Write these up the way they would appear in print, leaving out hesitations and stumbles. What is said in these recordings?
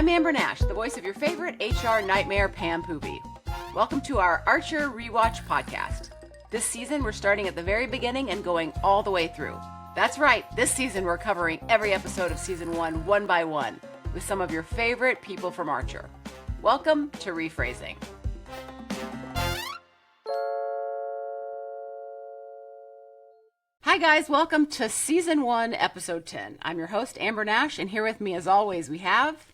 I'm Amber Nash, the voice of your favorite HR nightmare, Pam Poovey. Welcome to our Archer Rewatch podcast. This season, we're starting at the very beginning and going all the way through. That's right, this season we're covering every episode of season one by one, with some of your favorite people from Archer. Welcome to Rephrasing. Hi guys, welcome to season 1, episode 10. I'm your host, Amber Nash, and here with me as always we have...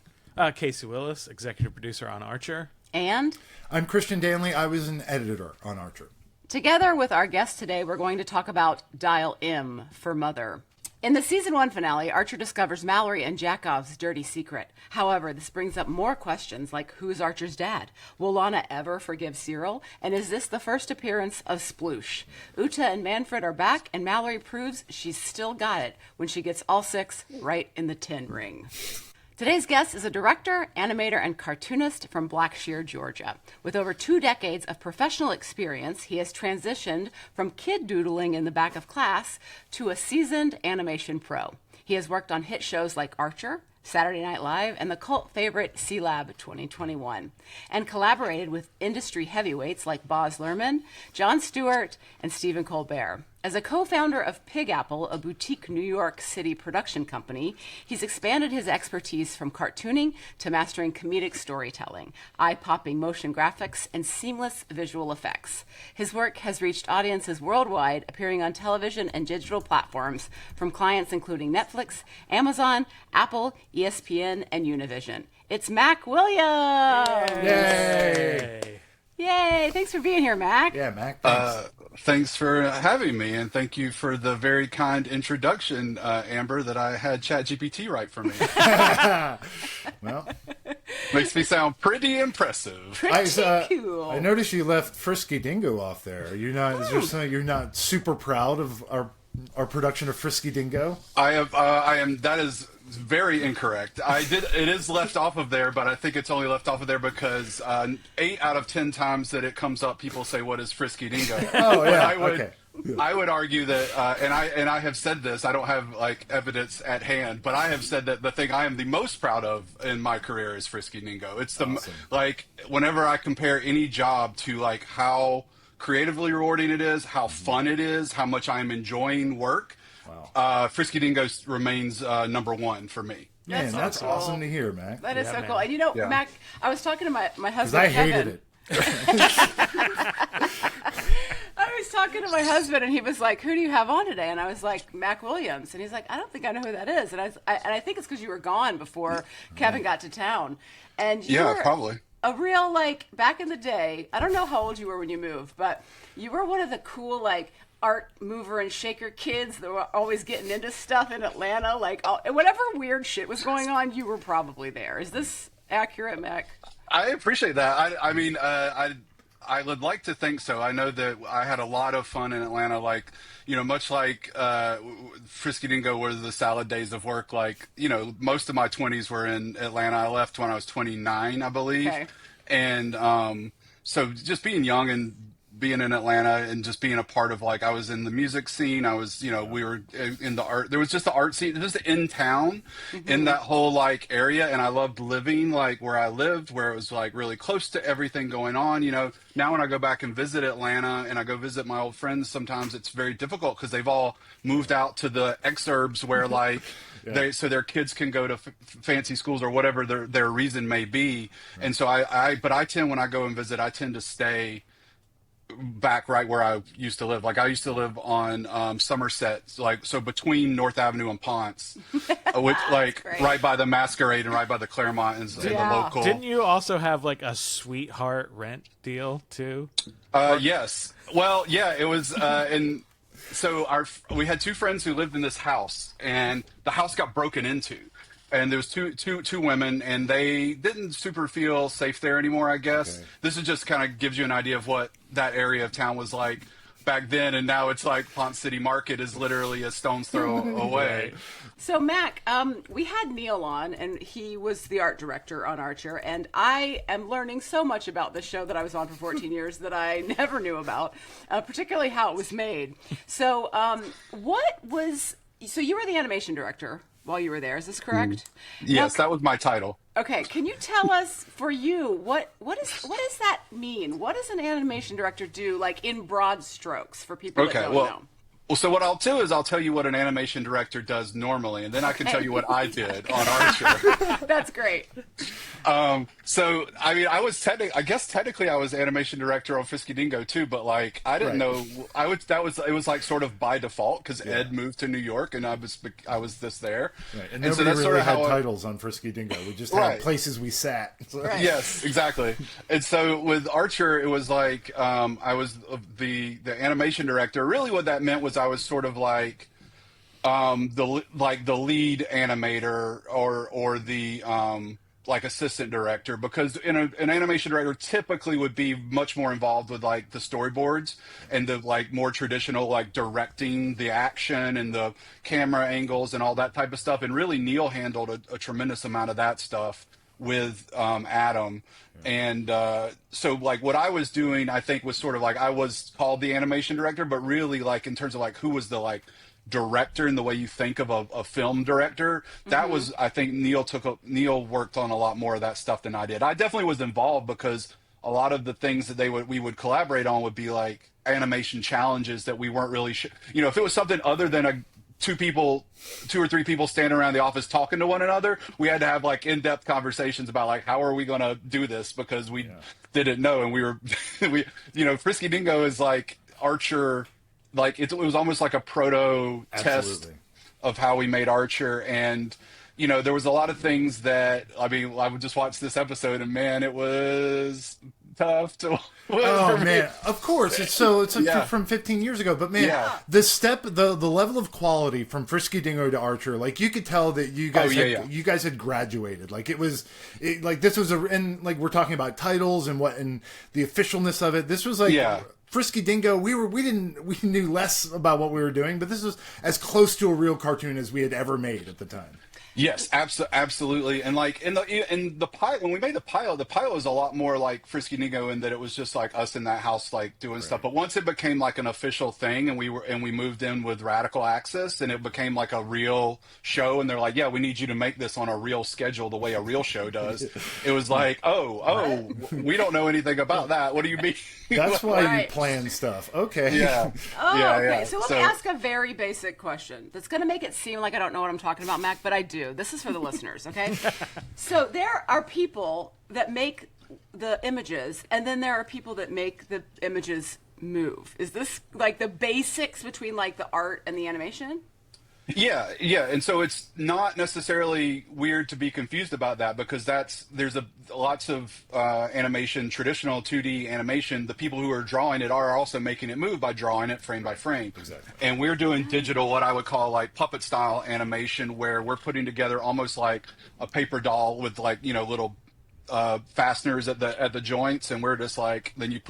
Casey Willis, executive producer on Archer. And... I'm Christian Danley. I was an editor on Archer. Together with our guest today, we're going to talk about Dial M for Mother. In the season 1 finale, Archer discovers Mallory and Jackov's dirty secret. However, this brings up more questions like who's Archer's dad? Will Lana ever forgive Cyril? And is this the first appearance of Sploosh? Uta and Manfred are back, and Mallory proves she's still got it when she gets all 6 right in the 10 ring. Today's guest is a director, animator, and cartoonist from Blackshear, Georgia. With over 2 decades of professional experience, he has transitioned from kid doodling in the back of class to a seasoned animation pro. He has worked on hit shows like Archer, Saturday Night Live, and the cult favorite C-Lab 2021, and collaborated with industry heavyweights like Boz Lerman, Jon Stewart, and Stephen Colbert. As a co-founder of Pig Apple, a boutique New York City production company, he's expanded his expertise from cartooning to mastering comedic storytelling, eye-popping motion graphics, and seamless visual effects. His work has reached audiences worldwide, appearing on television and digital platforms from clients including Netflix, Amazon, Apple, ESPN, and Univision. It's Mack Williams! Yay! Yay! Thanks for being here, Mack. Yeah, Mac, thanks. Thanks for having me, and thank you for the very kind introduction, Amber, that I had ChatGPT write for me. Well, Makes me sound pretty impressive. Cool. I noticed you left Frisky Dingo off there. Are you not? Is there something you're not super proud of our production of Frisky Dingo? I am. That is very incorrect. It is left off of there, but I think it's only left off of there because 8 out of 10 times that it comes up, people say, "What is Frisky Dingo?" Oh yeah. Okay. Yeah. I would argue that, and I have said this. I don't have like evidence at hand, but I have said that the thing I am the most proud of in my career is Frisky Dingo. It's the Awesome. like whenever I compare any job to like how creatively rewarding it is, how fun it is, how much I'm enjoying work. Wow. Frisky Dingo remains number 1 for me. Man, that's cool. awesome to hear, Mac. That is so man. cool. And you know, Yeah. Mac, I was talking to my Because husband, I hated Kevin. it. I was talking to my husband, and he was like, "Who do you have on today?" And I was like, "Mack Williams." And he's like, "I don't think I know who that is." And I think it's because you were gone before Kevin got to town. And you Yeah, were probably. a real, like, back in the day, I don't know how old you were when you moved, but you were one of the cool, like, art mover and shaker kids that were always getting into stuff in Atlanta. Like, whatever weird shit was going on, you were probably there. Is this accurate, Mac? I appreciate that. I mean, I would like to think so. I know that I had a lot of fun in Atlanta, like, you know, much like Frisky Dingo were the salad days of work. Like, you know, most of my 20s were in Atlanta. I left when I was 29, I believe. Okay. And so just being young and being in Atlanta and just being a part of, like, I was in the music scene. I was, you know, we were in the art. There was just the art scene, just in town, in that whole, like, area. And I loved living, like, where I lived, where it was, like, really close to everything going on. You know, now when I go back and visit Atlanta and I go visit my old friends, sometimes it's very difficult because they've all moved out to the exurbs where, like, so their kids can go to fancy schools or whatever their reason may be. Right. And so but I tend, when I go and visit, I tend to stay back right where I used to live. Like, I used to live on Somerset, like, so between North Avenue and Ponce, which, like, right by the Masquerade and right by the Claremont and the local. Didn't you also have like a sweetheart rent deal too? Yes. Well, yeah, it was, and so we had 2 friends who lived in this house, and the house got broken into. And there was two women, and they didn't super feel safe there anymore, I guess. Okay. This is just kind of gives you an idea of what that area of town was like back then, and now it's like Ponce City Market is literally a stone's throw away. So, Mac, we had Neil on, and he was the art director on Archer, and I am learning so much about the show that I was on for 14 years that I never knew about, particularly how it was made. So, so you were the animation director while you were there. Is this correct? Yes, Now, that was my title. okay, can you tell us, for you, what does that mean? What does an animation director do, like in broad strokes, for people that don't know? Well, so what I'll do is I'll tell you what an animation director does normally, and then I can tell you what I did on Archer. That's great. So, I mean, I guess technically I was animation director on Frisky Dingo too, but like, I didn't know, it was like sort of by default because Ed moved to New York and I was just there. Right. And so nobody that's really sort of had how titles on Frisky Dingo. We just had places we sat. Right. Yes, exactly. And so with Archer, it was like, I was the animation director. Really what that meant was I was sort of like, the lead animator or the, like assistant director, because an animation director typically would be much more involved with like the storyboards and the like more traditional like directing the action and the camera angles and all that type of stuff. And really Neil handled a tremendous amount of that stuff with Adam. And so like what I was doing, I think was sort of like I was called the animation director, but really like in terms of like who was the like director in the way you think of a film director, that was, I think Neil worked on a lot more of that stuff than I did. I definitely was involved because a lot of the things that we would collaborate on would be like animation challenges that we weren't really if it was something other than two or three people standing around the office talking to one another, we had to have like in-depth conversations about like how are we going to do this because we didn't know. And we were Frisky Dingo is like Archer. Like it was almost like a proto test of how we made Archer, and there was a lot of things that I would just watch this episode, and man, it was tough to. Man, of course it's from 15 years ago, but man, the level of quality from Frisky Dingo to Archer, like you could tell that you guys you guys had graduated. Like this was and like we're talking about titles and the officialness of it. This was like. Frisky Dingo, we knew less about what we were doing, but this was as close to a real cartoon as we had ever made at the time. Yes, absolutely. And like in the pilot, when we made the pilot was a lot more like Frisky Dingo in that it was just like us in that house like doing stuff. But once it became like an official thing and we moved in with Radical Access and it became like a real show, and they're like, yeah, we need you to make this on a real schedule the way a real show does. It was like, we don't know anything about that. What do you mean? That's why you plan stuff. Okay. Yeah. Okay. So let me ask a very basic question that's going to make it seem like I don't know what I'm talking about, Mac, but I do. This is for the listeners, okay? So there are people that make the images, and then there are people that make the images move. Is this like the basics between like the art and the animation? Yeah. And so it's not necessarily weird to be confused about that because there's lots of animation, traditional 2D animation. The people who are drawing it are also making it move by drawing it frame by frame. Exactly. And we're doing digital, what I would call like puppet style animation, where we're putting together almost like a paper doll with like, little fasteners at the joints, and we're just like, then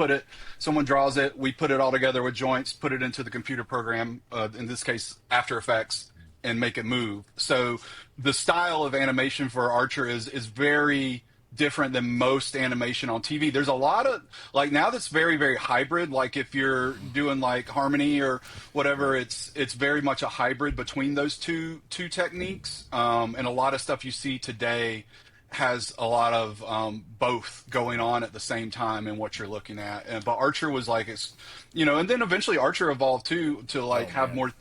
someone draws it, we put it all together with joints, put it into the computer program, in this case After Effects, and make it move. So the style of animation for Archer is very different than most animation on TV. There's a lot of like now that's very, very hybrid. Like if you're doing like Harmony or whatever, it's very much a hybrid between those two techniques. And a lot of stuff you see today has a lot of both going on at the same time in what you're looking at. But Archer was like and then eventually Archer evolved too to like have more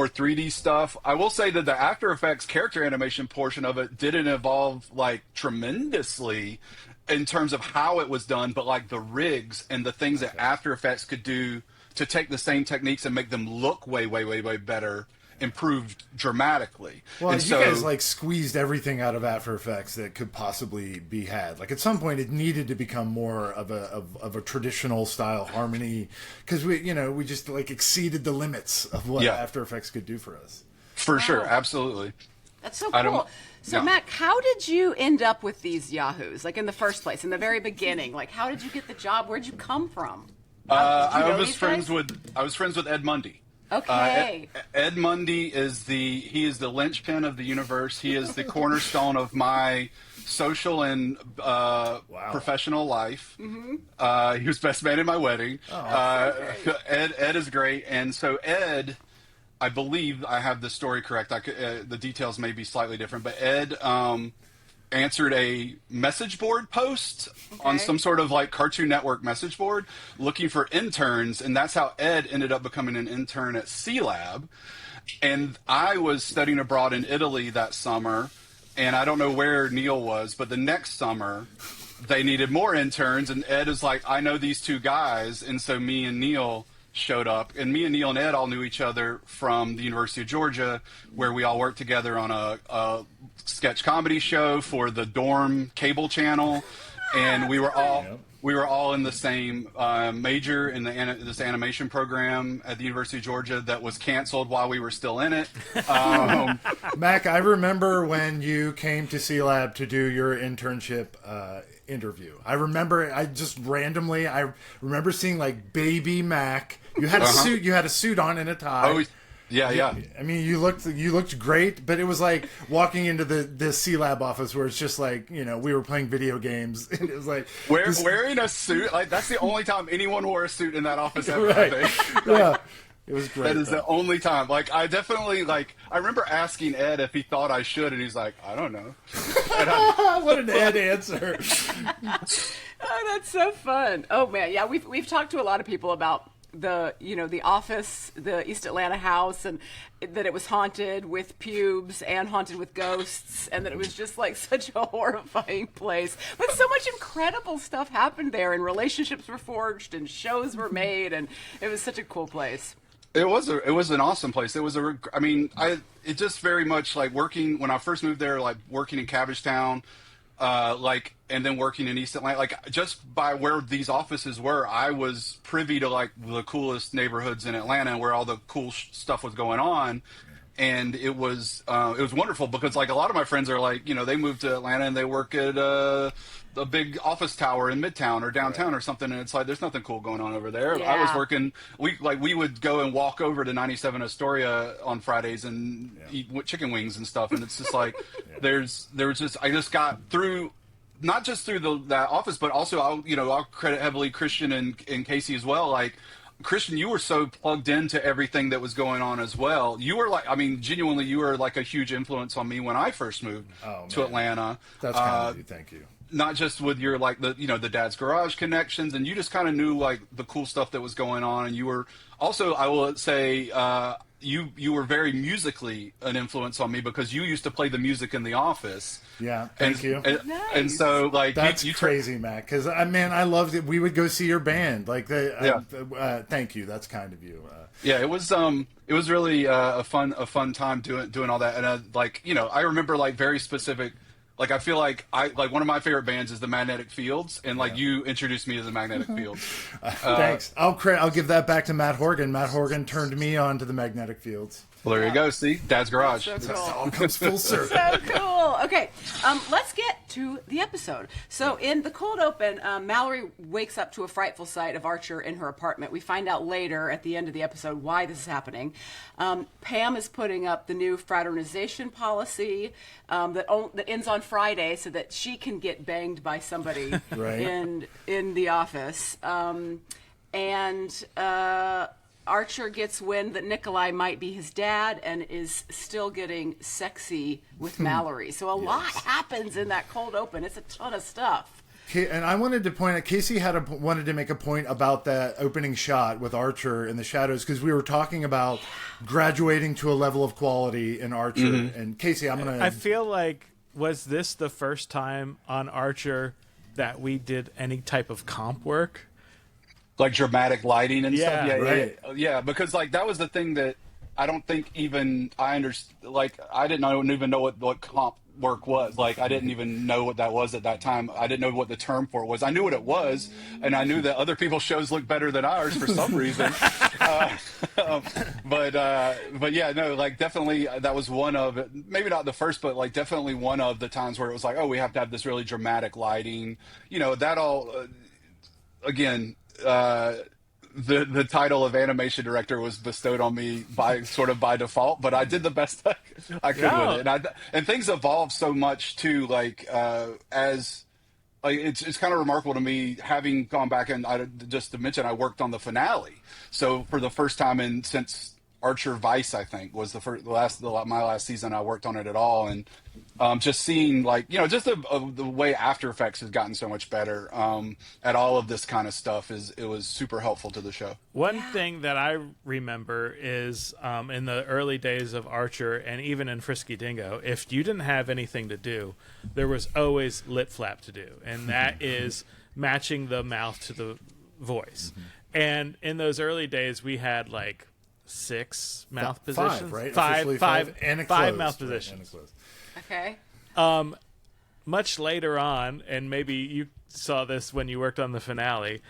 3D stuff. I will say that the After Effects character animation portion of it didn't evolve like tremendously in terms of how it was done, but like the rigs and the things that After Effects could do to take the same techniques and make them look way, way, way, way better improved dramatically. Well, and you guys like squeezed everything out of After Effects that could possibly be had. Like at some point, it needed to become more of a traditional style Harmony because we just like exceeded the limits of what After Effects could do for us. For sure, absolutely. That's so cool. So, Mac, how did you end up with these Yahoos? Like in the first place, in the very beginning, like how did you get the job? Where'd you come from? I was friends with Ed Mundy. Okay. Ed Mundy is the linchpin of the universe. He is the cornerstone of my social and professional life. Mm-hmm. He was best man in my wedding. Ed is great, and so Ed I believe I have the story correct. The details may be slightly different, but Ed answered a message board post on some sort of like Cartoon Network message board looking for interns, and that's how Ed ended up becoming an intern at C-Lab. And I was studying abroad in Italy that summer, and I don't know where Neil was, but the next summer they needed more interns, and Ed is like, I know these two guys, and so me and Neil showed up, and me and Neil and Ed all knew each other from the University of Georgia, where we all worked together on a sketch comedy show for the dorm cable channel, and we were all in the same major in this animation program at the University of Georgia that was canceled while we were still in it. Mac, I remember when you came to C-Lab to do your internship interview. I remember, I remember seeing like baby Mac. You had a suit. You had a suit on and a tie. Oh, yeah. I mean, you looked great, but it was like walking into the C-Lab office where it's just like, we were playing video games. And it was like wearing a suit. Like that's the only time anyone wore a suit in that office ever. Right. I think. Yeah. It was great. That is the only time. Like, I definitely, I remember asking Ed if he thought I should, and he's like, I don't know. What an Ed answer. Oh, that's so fun. Oh, man. Yeah, we've talked to a lot of people about the office, the East Atlanta house, and that it was haunted with pubes and haunted with ghosts, and that it was just like such a horrifying place. But so much incredible stuff happened there, and relationships were forged, and shows were made, and it was such a cool place. It was an awesome place. It just very much like working when I first moved there, like working in Cabbagetown, and then working in East Atlanta, like just by where these offices were, I was privy to like the coolest neighborhoods in Atlanta where all the cool stuff was going on. And it was wonderful because like a lot of my friends are like, they moved to Atlanta and they work at a big office tower in Midtown or downtown or something. And it's like, there's nothing cool going on over there. Yeah. I was working, we would go and walk over to 97 Astoria on Fridays and eat chicken wings and stuff. And it's just like, I just got through, not just through that office, but also I'll credit heavily Christian and Casey as well. Like, Christian, you were so plugged into everything that was going on as well. You were genuinely, you were like a huge influence on me when I first moved to Atlanta. That's kind of you. Thank you. Not just with your the Dad's Garage connections, and you just kind of knew like the cool stuff that was going on, and you were also, I will say, you were very musically an influence on me because you used to play the music in the office. Yeah, thank you. Nice. And so like that's crazy, Matt. Because I loved it. We would go see your band. Like thank you. That's kind of you. Yeah, it was really a fun time doing all that, and I remember like very specific. Like I feel like one of my favorite bands is the Magnetic Fields, and you introduced me to the Magnetic Fields. Thanks. I'll give that back to Matt Horgan. Matt Horgan turned me on to the Magnetic Fields. Well, there you go. See, Dad's Garage. So cool. It all comes full circle. So cool. Okay, let's get to the episode. So in the cold open, Mallory wakes up to a frightful sight of Archer in her apartment. We find out later at the end of the episode why this is happening. Pam is putting up the new fraternization policy that ends on Friday so that she can get banged by somebody right. in the office. Archer gets wind that Nikolai might be his dad and is still getting sexy with Mallory. So a lot happens in that cold open. It's a ton of stuff. And I wanted to point out, Casey wanted to make a point about that opening shot with Archer in the shadows, because we were talking about graduating to a level of quality in Archer. Mm-hmm. And Casey, I feel like, was this the first time on Archer that we did any type of comp work? Like dramatic lighting and stuff. Right. Yeah, because like that was the thing that I don't think even I understood. Like I didn't even know what comp work was. Like I didn't even know what that was at that time. I didn't know what the term for it was. I knew what it was, and I knew that other people's shows looked better than ours for some reason. But yeah, no, like definitely that was one of it. Maybe not the first, but like definitely one of the times where it was like, oh, we have to have this really dramatic lighting. That all again. The title of animation director was bestowed on me by default, but I did the best I could with it, and things evolved so much too. It's kind of remarkable to me having gone back and just to mention I worked on the finale. So for the first time since Archer Vice, I think, was my last season I worked on it at all, and just seeing, like, you know, just the way After Effects has gotten so much better at all of this kind of stuff it was super helpful to the show. One thing that I remember is in the early days of Archer and even in Frisky Dingo, if you didn't have anything to do, there was always lip flap to do, and that is matching the mouth to the voice. And in those early days, we had like 6 mouth positions. 5, right? Five and a five closed, mouth right? positions. Okay. Much later on, and maybe you saw this when you worked on the finale,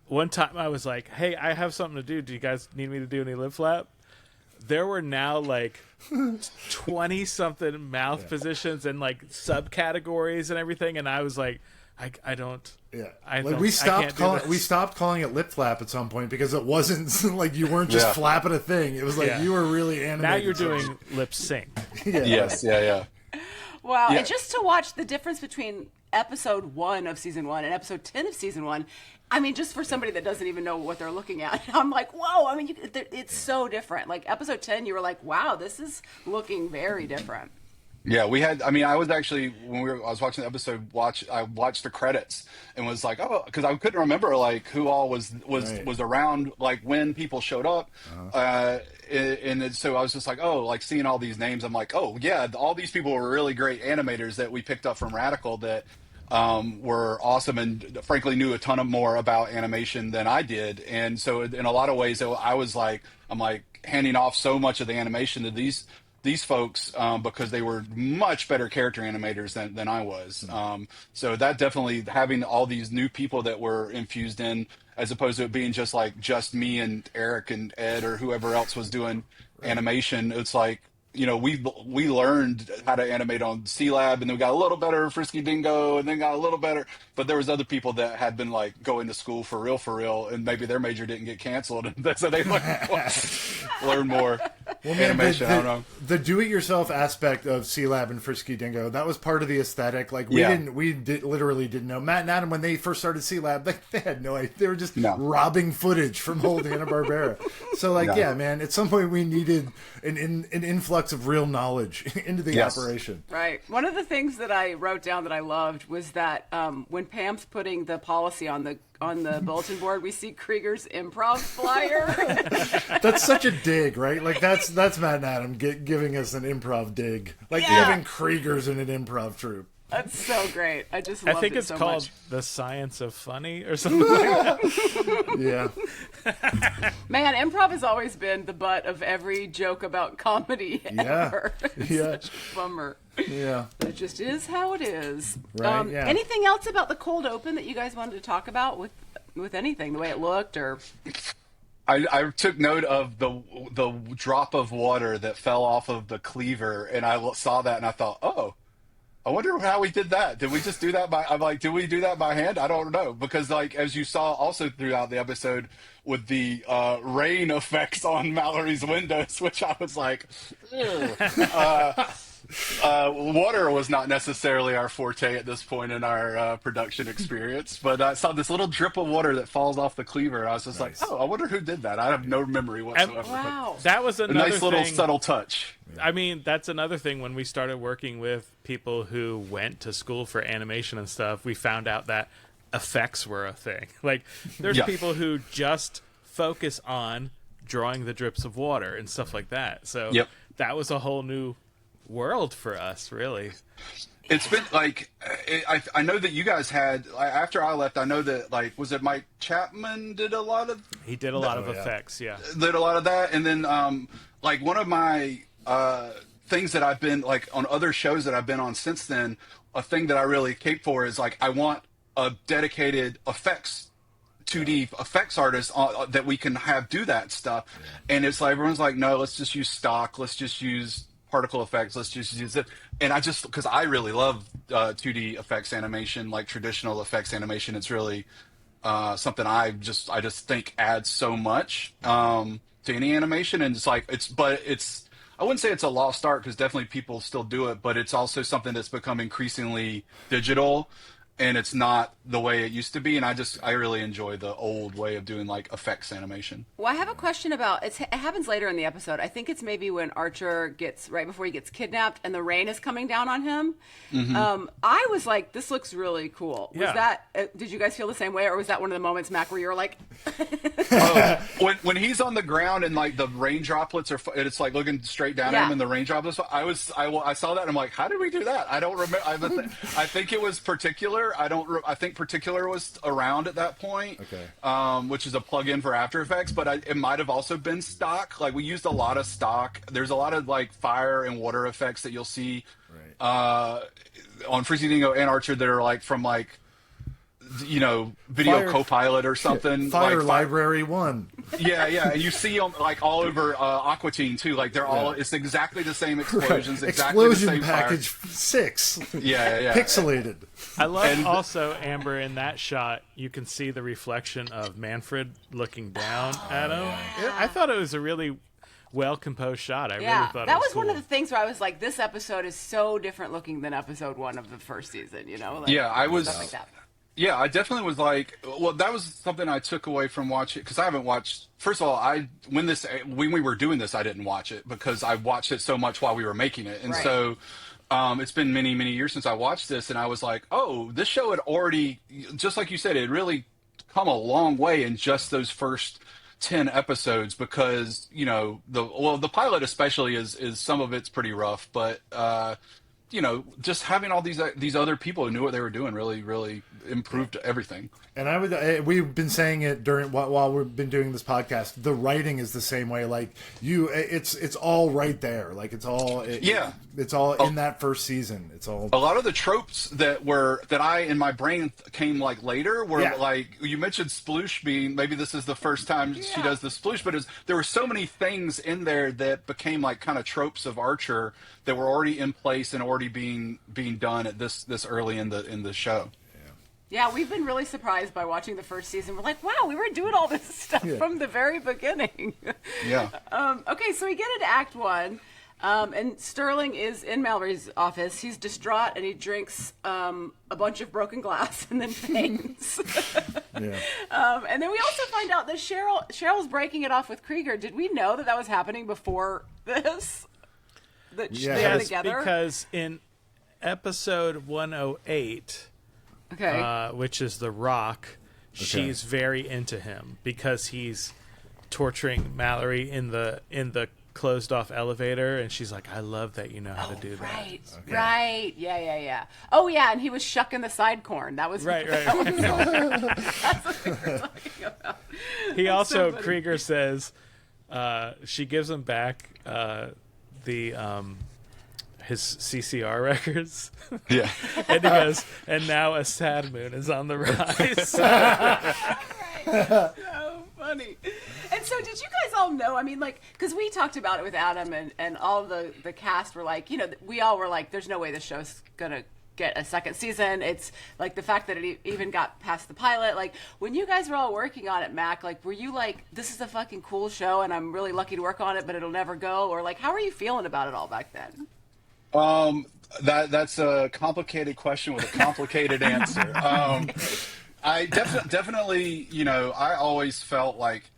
one time I was like, hey, I have something to do. Do you guys need me to do any lip flap? There were now like 20-something mouth positions and like subcategories and everything, and I was like, I don't. Yeah, we stopped calling it lip flap at some point because it wasn't like you weren't just flapping a thing. It was like you were really animating. Now you're doing lip sync. Yeah. Wow, and just to watch the difference between episode 1 of season 1 and episode 10 of season 1, I mean, just for somebody that doesn't even know what they're looking at, I'm like, whoa, I mean, it's so different. Like, episode 10, you were like, wow, this is looking very different. Yeah, we had. I mean, I was actually I was watching the episode. I watched the credits and was like, oh, because I couldn't remember like who all was around, like when people showed up, so I was just like, oh, like seeing all these names. I'm like, oh yeah, all these people were really great animators that we picked up from Radical that were awesome and frankly knew a ton more about animation than I did. And so in a lot of ways, I'm handing off so much of the animation to these folks because they were much better character animators than I was. So that definitely, having all these new people that were infused in, as opposed to it being just me and Eric and Ed or whoever else was doing animation, it's like, you know, we learned how to animate on C-Lab, and then we got a little better at Frisky Dingo, and then got a little better. But there was other people that had been like going to school for real, and maybe their major didn't get canceled, and so they learn more animation. I don't know. The do-it-yourself aspect of C-Lab and Frisky Dingo, that was part of the aesthetic. Like literally didn't know. Matt and Adam, when they first started C-Lab, they had no idea. They were just robbing footage from old Hanna-Barbera. So man, at some point we needed an influx of real knowledge into the operation. Right. One of the things that I wrote down that I loved was that when Pam's putting the policy on the bulletin board, we see Krieger's improv flyer. That's such a dig, right? Like that's Matt and Adam giving us an improv dig, like giving Kriegers in an improv troupe. That's so great. I just loved it so much. I think it's called The Science of Funny or something like that. Yeah. Man, improv has always been the butt of every joke about comedy ever. It's such a bummer. Yeah. But it just is how it is. Right, Anything else about the cold open that you guys wanted to talk about with anything, the way it looked or... I took note of the drop of water that fell off of the cleaver, and I saw that and I thought, oh, I wonder how we did that. Did we just do that did we do that by hand? I don't know. Because as you saw also throughout the episode with the rain effects on Mallory's windows, which I was like, water was not necessarily our forte at this point in our production experience. But I saw this little drip of water that falls off the cleaver. I was just like, oh, I wonder who did that. I have no memory whatsoever. Wow. That was a nice little subtle touch. I mean, that's another thing. When we started working with people who went to school for animation and stuff, we found out that effects were a thing. Like, there's people who just focus on drawing the drips of water and stuff like that. So that was a whole new world for us, really. It's been like, I know that you guys had, after I left, I know that, like, was it Mike Chapman did a lot of... He did a lot of effects, Did a lot of that. And then, like, one of my... things that I've been like on other shows that I've been on since then, a thing that I really cape for is like, I want a dedicated 2D effects artist that we can have do that stuff. And it's like, everyone's like, no, let's just use stock. Let's just use particle effects. Let's just use it. And because I really love 2D effects animation, like traditional effects animation. It's really something I just think adds so much to any animation. And it's like, I wouldn't say it's a lost art because definitely people still do it, but it's also something that's become increasingly digital and it's not the way it used to be. And I really enjoy the old way of doing like effects animation. Well, I have a question about it happens later in the episode. I think it's maybe when Archer gets right before he gets kidnapped and the rain is coming down on him. I was like, this looks really cool. Was that did you guys feel the same way, or was that one of the moments, Mac, where you were like when he's on the ground and like the rain droplets are it's like looking straight down at him and the rain droplets, I saw that and I'm like, how did we do that? I don't remember. I think it was Particular. I think Particular was around at that point. Okay. Which is a plug-in for After Effects, but it might have also been stock. Like we used a lot of stock. There's a lot of like fire and water effects that you'll see on Freaky Dingo and Archer that are like from like Video Copilot or something. Fire Library 1. Yeah. And you see them like all over Aqua Teen too. Like they're all. It's exactly the same explosions. Exactly Explosion the same package fire. 6. Yeah. Pixelated. I love also, Amber, in that shot, you can see the reflection of Manfred looking down at him. I thought it was a really well-composed shot. I really thought that it was was cool. one of the things where I was like, this episode is so different looking than episode 1 of the first season, Like, I was. Stuff like that. Yeah, I definitely was like, well, that was something I took away from watching, because I haven't watched, first of all, when we were doing this, I didn't watch it because I watched it so much while we were making it. And so it's been many, many years since I watched this, and I was like, oh, this show had already, just like you said, it really come a long way in just those first 10 episodes, because, the pilot especially is some of it's pretty rough, but, just having all these other people who knew what they were doing really, really improved everything. And we've been saying it while we've been doing this podcast. The writing is the same way. Like it's all right there. Like it's all it's all in that first season. It's all a lot of the tropes that I in my brain came like later were like you mentioned sploosh being, maybe this is the first time she does the sploosh, but there were so many things in there that became like kind of tropes of Archer that were already in place and already being done at this early in the show. Yeah, we've been really surprised by watching the first season. We're like, wow, we were doing all this stuff from the very beginning. Yeah. Okay, so we get into Act 1, and Sterling is in Mallory's office. He's distraught, and he drinks a bunch of broken glass and then faints. And then we also find out that Cheryl's breaking it off with Krieger. Did we know that was happening before this? That they were together? Because in episode 108... which is The Rock, she's very into him because he's torturing Mallory in the closed off elevator, and she's like, I love that you know how to do that. Right. Yeah. Oh yeah, and he was shucking the side corn. That was right. That's what we were talking about. He also, so Krieger says, she gives him back his CCR records. Yeah. And he goes, and now a sad moon is on the rise. So funny. And so did you guys all know, I mean, like, because we talked about it with Adam and all the cast were like, we all were like, there's no way this show's going to get a second season. It's like the fact that it even got past the pilot. Like, when you guys were all working on it, Mac, like, were you like, this is a fucking cool show and I'm really lucky to work on it, but it'll never go? Or like, how are you feeling about it all back then? That's a complicated question with a complicated answer. I definitely, I always felt like,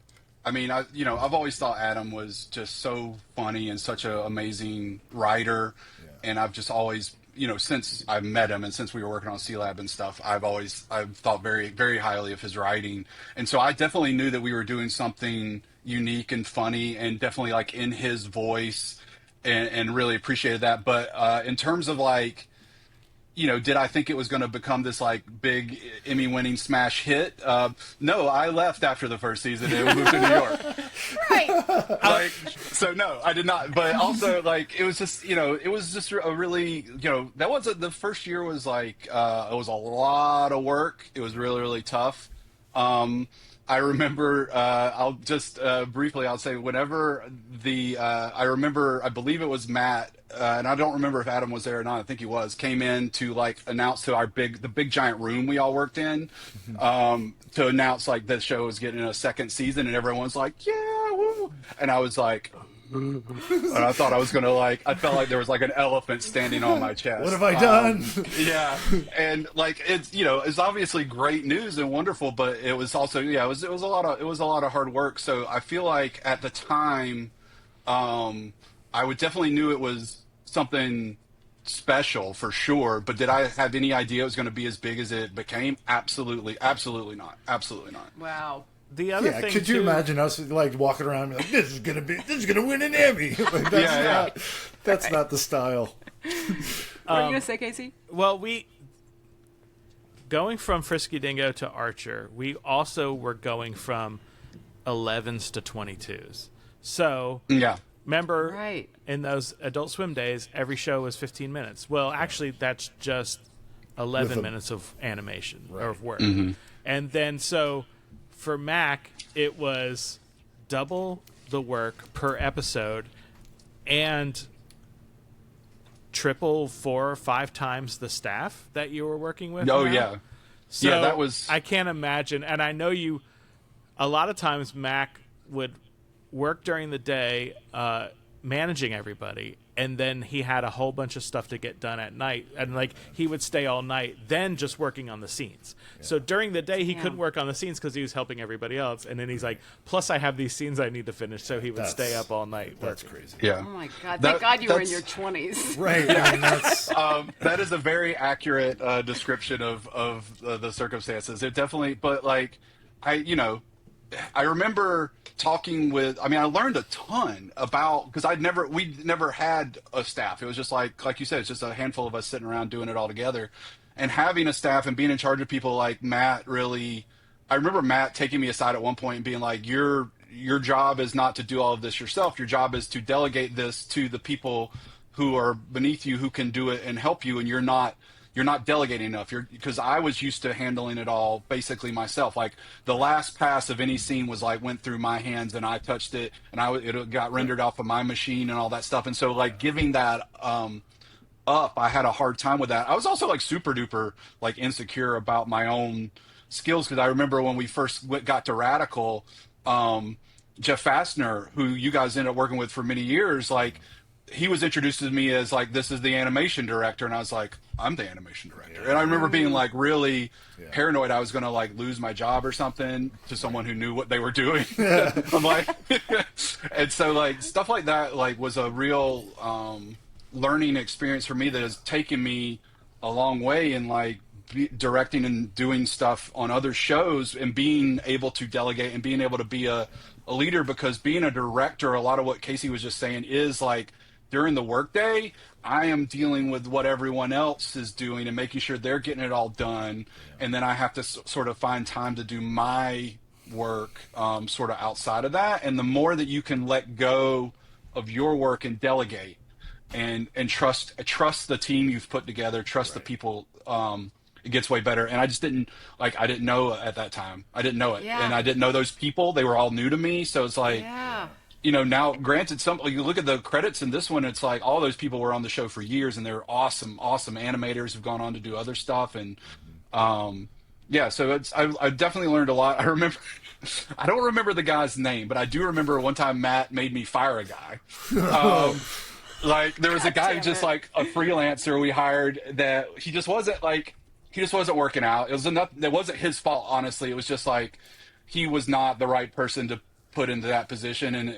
I've always thought Adam was just so funny and such an amazing writer. Yeah. And I've just always, since I met him and since we were working on C-Lab and stuff, I've thought very, very highly of his writing. And so I definitely knew that we were doing something unique and funny and definitely like in his voice. And really appreciated that. But in terms of like, did I think it was going to become this like big Emmy-winning smash hit? No, I left after the first season and moved to New York. Right. So no, I did not. But also like, it was just, it was just a really, the first year was like, it was a lot of work. It was really, really tough. I remember, I'll just briefly, I'll say whenever I believe it was Matt, and I don't remember if Adam was there or not, I think he was, came in to like announce to the big giant room we all worked in, to announce like the show was getting a second season, and everyone's like, yeah, woo. And I was like, And I thought I was gonna I felt like there was like an elephant standing on my chest. What have I done? Yeah, and like it's it's obviously great news and wonderful, but it was also it was a lot of hard work. So I feel like at the time, I would definitely knew it was something special for sure, but did I have any idea it was going to be as big as it became? Absolutely not. Wow. The other thing, could you imagine us like walking around and be like, this is gonna win an Emmy? Like, that's not the style. What are you gonna say, Casey? Well, going from Frisky Dingo to Archer, we also were going from 11s to 22s. So remember, in those Adult Swim days, every show was 15 minutes. Well, actually, that's just 11 minutes of animation or of work. Mm-hmm. And then so for Mack, it was double the work per episode and triple, 4 or 5 times the staff that you were working with. Oh, now. yeah. So yeah, that was... I can't imagine. And I know a lot of times Mack would work during the day managing everybody, and then he had a whole bunch of stuff to get done at night, and like he would stay all night then just working on the scenes. So during the day he couldn't work on the scenes because he was helping everybody else, and then he's like, plus I have these scenes I need to finish, so he would stay up all night. That's crazy. Yeah. Oh my god, thank God you were in your 20s. Right. I mean, that is a very accurate description of the circumstances. It definitely, but like I remember talking with, I learned a ton about, because we never had a staff. It was just like you said, it's just a handful of us sitting around doing it all together. And having a staff and being in charge of people like Matt I remember Matt taking me aside at one point and being like, your job is not to do all of this yourself. Your job is to delegate this to the people who are beneath you who can do it and help you, and you're not delegating enough. Because I was used to handling it all basically myself. Like the last pass of any scene was went through my hands and I touched it and it got rendered off of my machine and all that stuff. And so giving that up, I had a hard time with that. I was also super duper insecure about my own skills, because I remember when we first got to Radical, Jeff Fastener, who you guys ended up working with for many years, he was introduced to me as this is the animation director, and I was like, I'm the animation director. And I remember being really paranoid I was going to lose my job or something to someone who knew what they were doing. I'm like, and so stuff like that was a real learning experience for me that has taken me a long way in directing and doing stuff on other shows and being able to delegate and being able to be a leader, because being a director, a lot of what Casey was just saying is during the workday, I am dealing with what everyone else is doing and making sure they're getting it all done. And then I have to sort of find time to do my work sort of outside of that. And the more that you can let go of your work and delegate and trust the team you've put together, trust the people, it gets way better. And I just didn't I didn't know at that time. I didn't know it. Yeah. And I didn't know those people. They were all new to me. So it's now, granted, you look at the credits in this one, it's all those people were on the show for years, and they're awesome animators who've gone on to do other stuff. And so I definitely learned a lot. I remember, I don't remember the guy's name, but I do remember one time Matt made me fire a guy. There was a guy who just a freelancer we hired that he just wasn't working out. It wasn't his fault, honestly. It was just he was not the right person to put into that position, and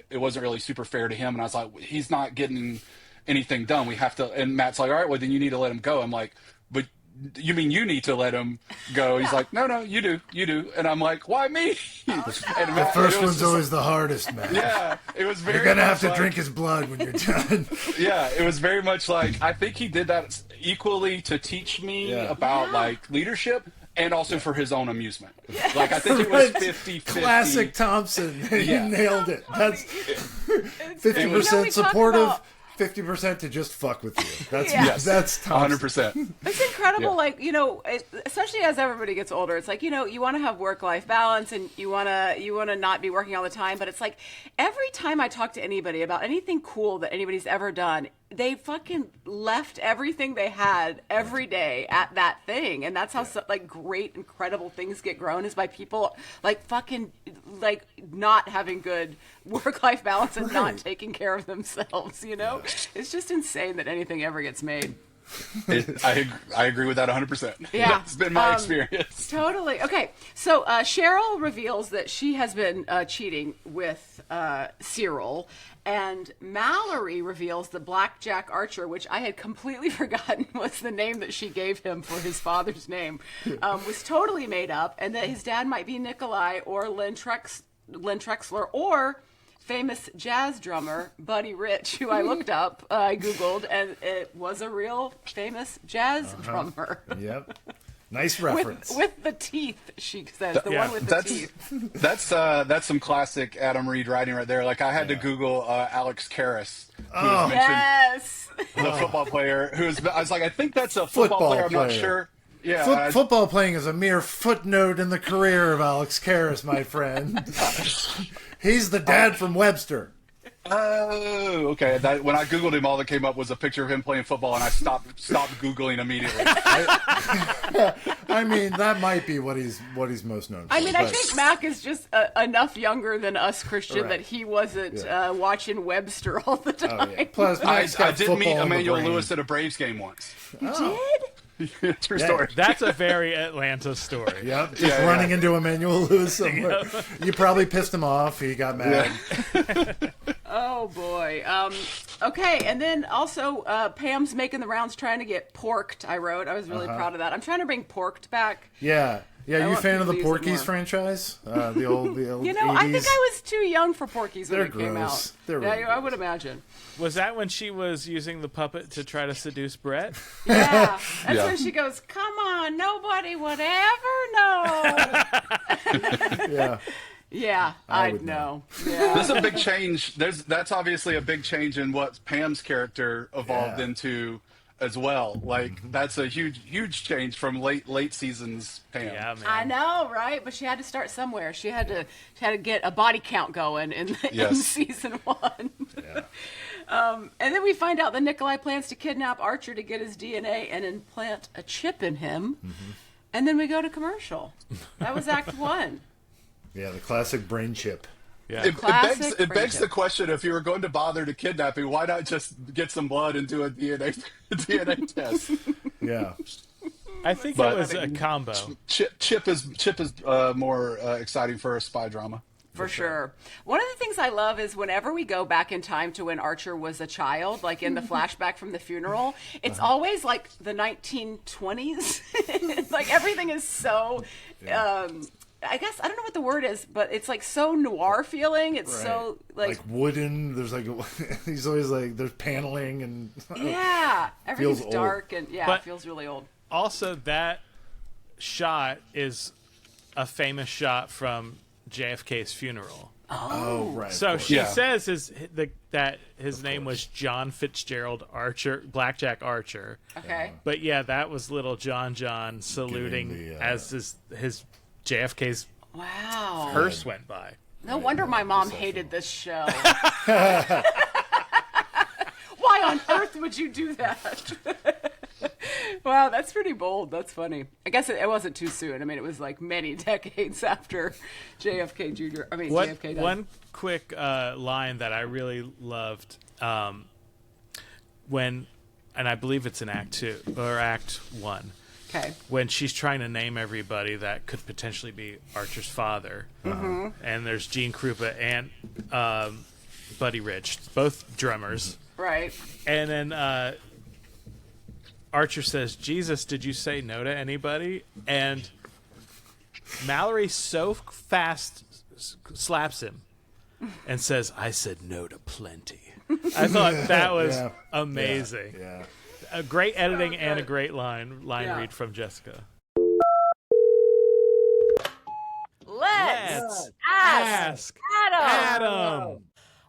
it wasn't really super fair to him. And I was like, he's not getting anything done. We have to. And Matt's like, all right, well then you need to let him go. I'm like, but you mean you need to let him go? He's like, no, you do. And I'm like, why me? And Matt, the first one's always the hardest, man. Yeah, it was very. You're gonna have to drink his blood when you're done. Yeah, it was very much I think he did that equally to teach me about leadership. And also for his own amusement. Yes. I think it was 50-50. Classic Thompson. He nailed it. That's 50% supportive, 50% to just fuck with you. That's Thompson. 100%. It's incredible, especially as everybody gets older. It's you want to have work-life balance, and you want to not be working all the time. But it's every time I talk to anybody about anything cool that anybody's ever done, they fucking left everything they had every day at that thing. And that's how like great, incredible things get grown, is by people like fucking like not having good work-life balance and not taking care of themselves, you know? It's just insane that anything ever gets made. I agree with that 100%. Yeah. That's been my experience. Totally. Okay. So Cheryl reveals that she has been cheating with Cyril, and Mallory reveals that Blackjack Archer, which I had completely forgotten was the name that she gave him for his father's name, was totally made up, and that his dad might be Nikolai or Lynn Trexler, or famous jazz drummer Buddy Rich, who I looked up, I Googled, and it was a real famous jazz drummer. Yep. Nice reference. With the teeth, she says. The one with the teeth. That's some classic Adam Reed writing right there. Like, I had to Google Alex Karras, who was mentioned, the football player, I was like, I think that's a football player. I'm not sure. Yeah, football playing is a mere footnote in the career of Alex Karras, my friend. He's the dad from Webster. Oh, okay. When I Googled him, all that came up was a picture of him playing football, and I stopped Googling immediately. I mean, that might be what he's most known for. I mean, I think Mack is just enough younger than us, Christian, that he wasn't watching Webster all the time. Oh, yeah. Plus, I did meet Emmanuel Lewis at a Braves game once. You did? True story. That's a very Atlanta story. Yep, just running into Emmanuel Lewis somewhere. You probably pissed him off. He got mad. Oh, boy. Okay, and then also Pam's making the rounds trying to get Porked, I wrote. I was really proud of that. I'm trying to bring Porked back. Yeah. Yeah, you a fan of the Porky's franchise? The old You know, 80s? I think I was too young for Porky's when it came out. They're really I would imagine. Was that when she was using the puppet to try to seduce Brett? Yeah. That's when she goes, come on, nobody would ever know. Yeah. Yeah, I'd know. Yeah. This is a big change. That's obviously a big change in what Pam's character evolved into as well. Like, that's a huge change from late seasons Pam. Yeah, man. I know, right? But she had to start somewhere. She had to get a body count going in season 1. Yeah. And then we find out that Nikolai plans to kidnap Archer to get his DNA and implant a chip in him. Mm-hmm. And then we go to commercial. That was Act 1. Yeah, the classic brain chip. Yeah. It begs the question: if you were going to bother to kidnap him, why not just get some blood and do a DNA test? Yeah, I think it was a combo. Chip is more exciting for a spy drama. For sure. One of the things I love is whenever we go back in time to when Archer was a child, like in the flashback from the funeral, it's always like the 1920s. It's like everything is so. I guess I don't know what the word is, but it's like so noir feeling. It's so like wooden. There's like he's always like there's paneling and everything's dark old. And it feels really old. Also, that shot is a famous shot from JFK's funeral. Oh, right. So she says that his name was John Fitzgerald Archer, Blackjack Archer. Okay. But yeah, that was little John saluting as his JFK's hearse went by. No wonder my mom hated this show. Why on earth would you do that? Wow, that's pretty bold. That's funny. I guess it wasn't too soon. I mean, it was like many decades after JFK Jr. JFK died. One quick line that I really loved and I believe it's in Act 2 or Act 1. Okay. When she's trying to name everybody that could potentially be Archer's father, and there's Gene Krupa and Buddy Rich, both drummers, right? And then Archer says, "Jesus, did you say no to anybody?" And Mallory so fast slaps him and says, "I said no to plenty." I thought that was amazing. Yeah. A great editing and a great line read from Jessica. Let's ask Adam.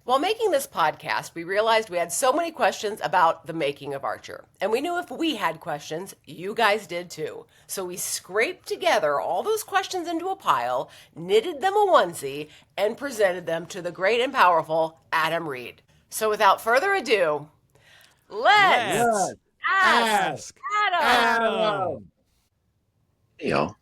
While making this podcast, we realized we had so many questions about the making of Archer. And we knew if we had questions, you guys did too. So we scraped together all those questions into a pile, knitted them a onesie, and presented them to the great and powerful Adam Reed. So without further ado, Let's ask Adam. Hey, y'all.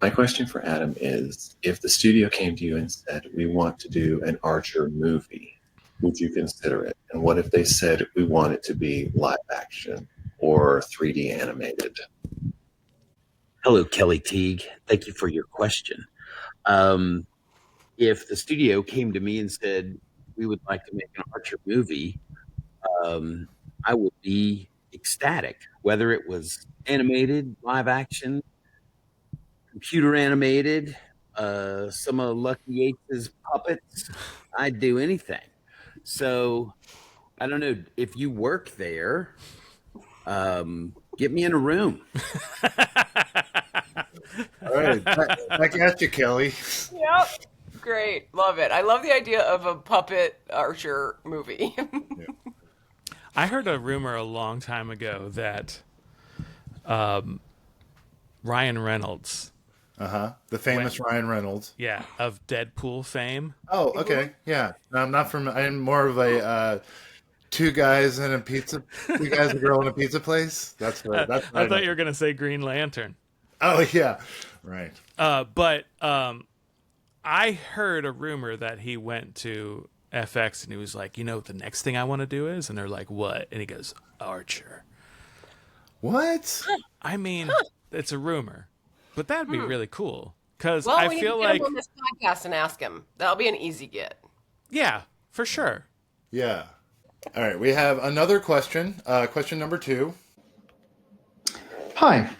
My question for Adam is, if the studio came to you and said, we want to do an Archer movie, would you consider it? And what if they said, we want it to be live action or 3D animated? Hello, Kelly Teague. Thank you for your question. If the studio came to me and said, we would like to make an Archer movie, I would be ecstatic, whether it was animated, live action, computer animated, some of Lucky Eights' puppets. I'd do anything. So I don't know if you work there. Get me in a room. All right, back at you, Kelly. Yep. Great. Love it. I love the idea of a puppet Archer movie. I heard a rumor a long time ago that Ryan Reynolds. The famous Ryan Reynolds. Yeah, of Deadpool fame. Oh, okay. Yeah. No, I'm more of a two guys, a girl in a pizza place. I thought you were going to say Green Lantern. Oh, yeah. Right. But I heard a rumor that he went to FX and he was like, the next thing I want to do is, and they're like, what? And he goes, Archer. What? I mean, it's a rumor, but that'd be really cool. Because well, I we feel need to get like him on this podcast and ask him. That'll be an easy get. Yeah, for sure. Yeah. All right. We have another question. Question number 2. Hi,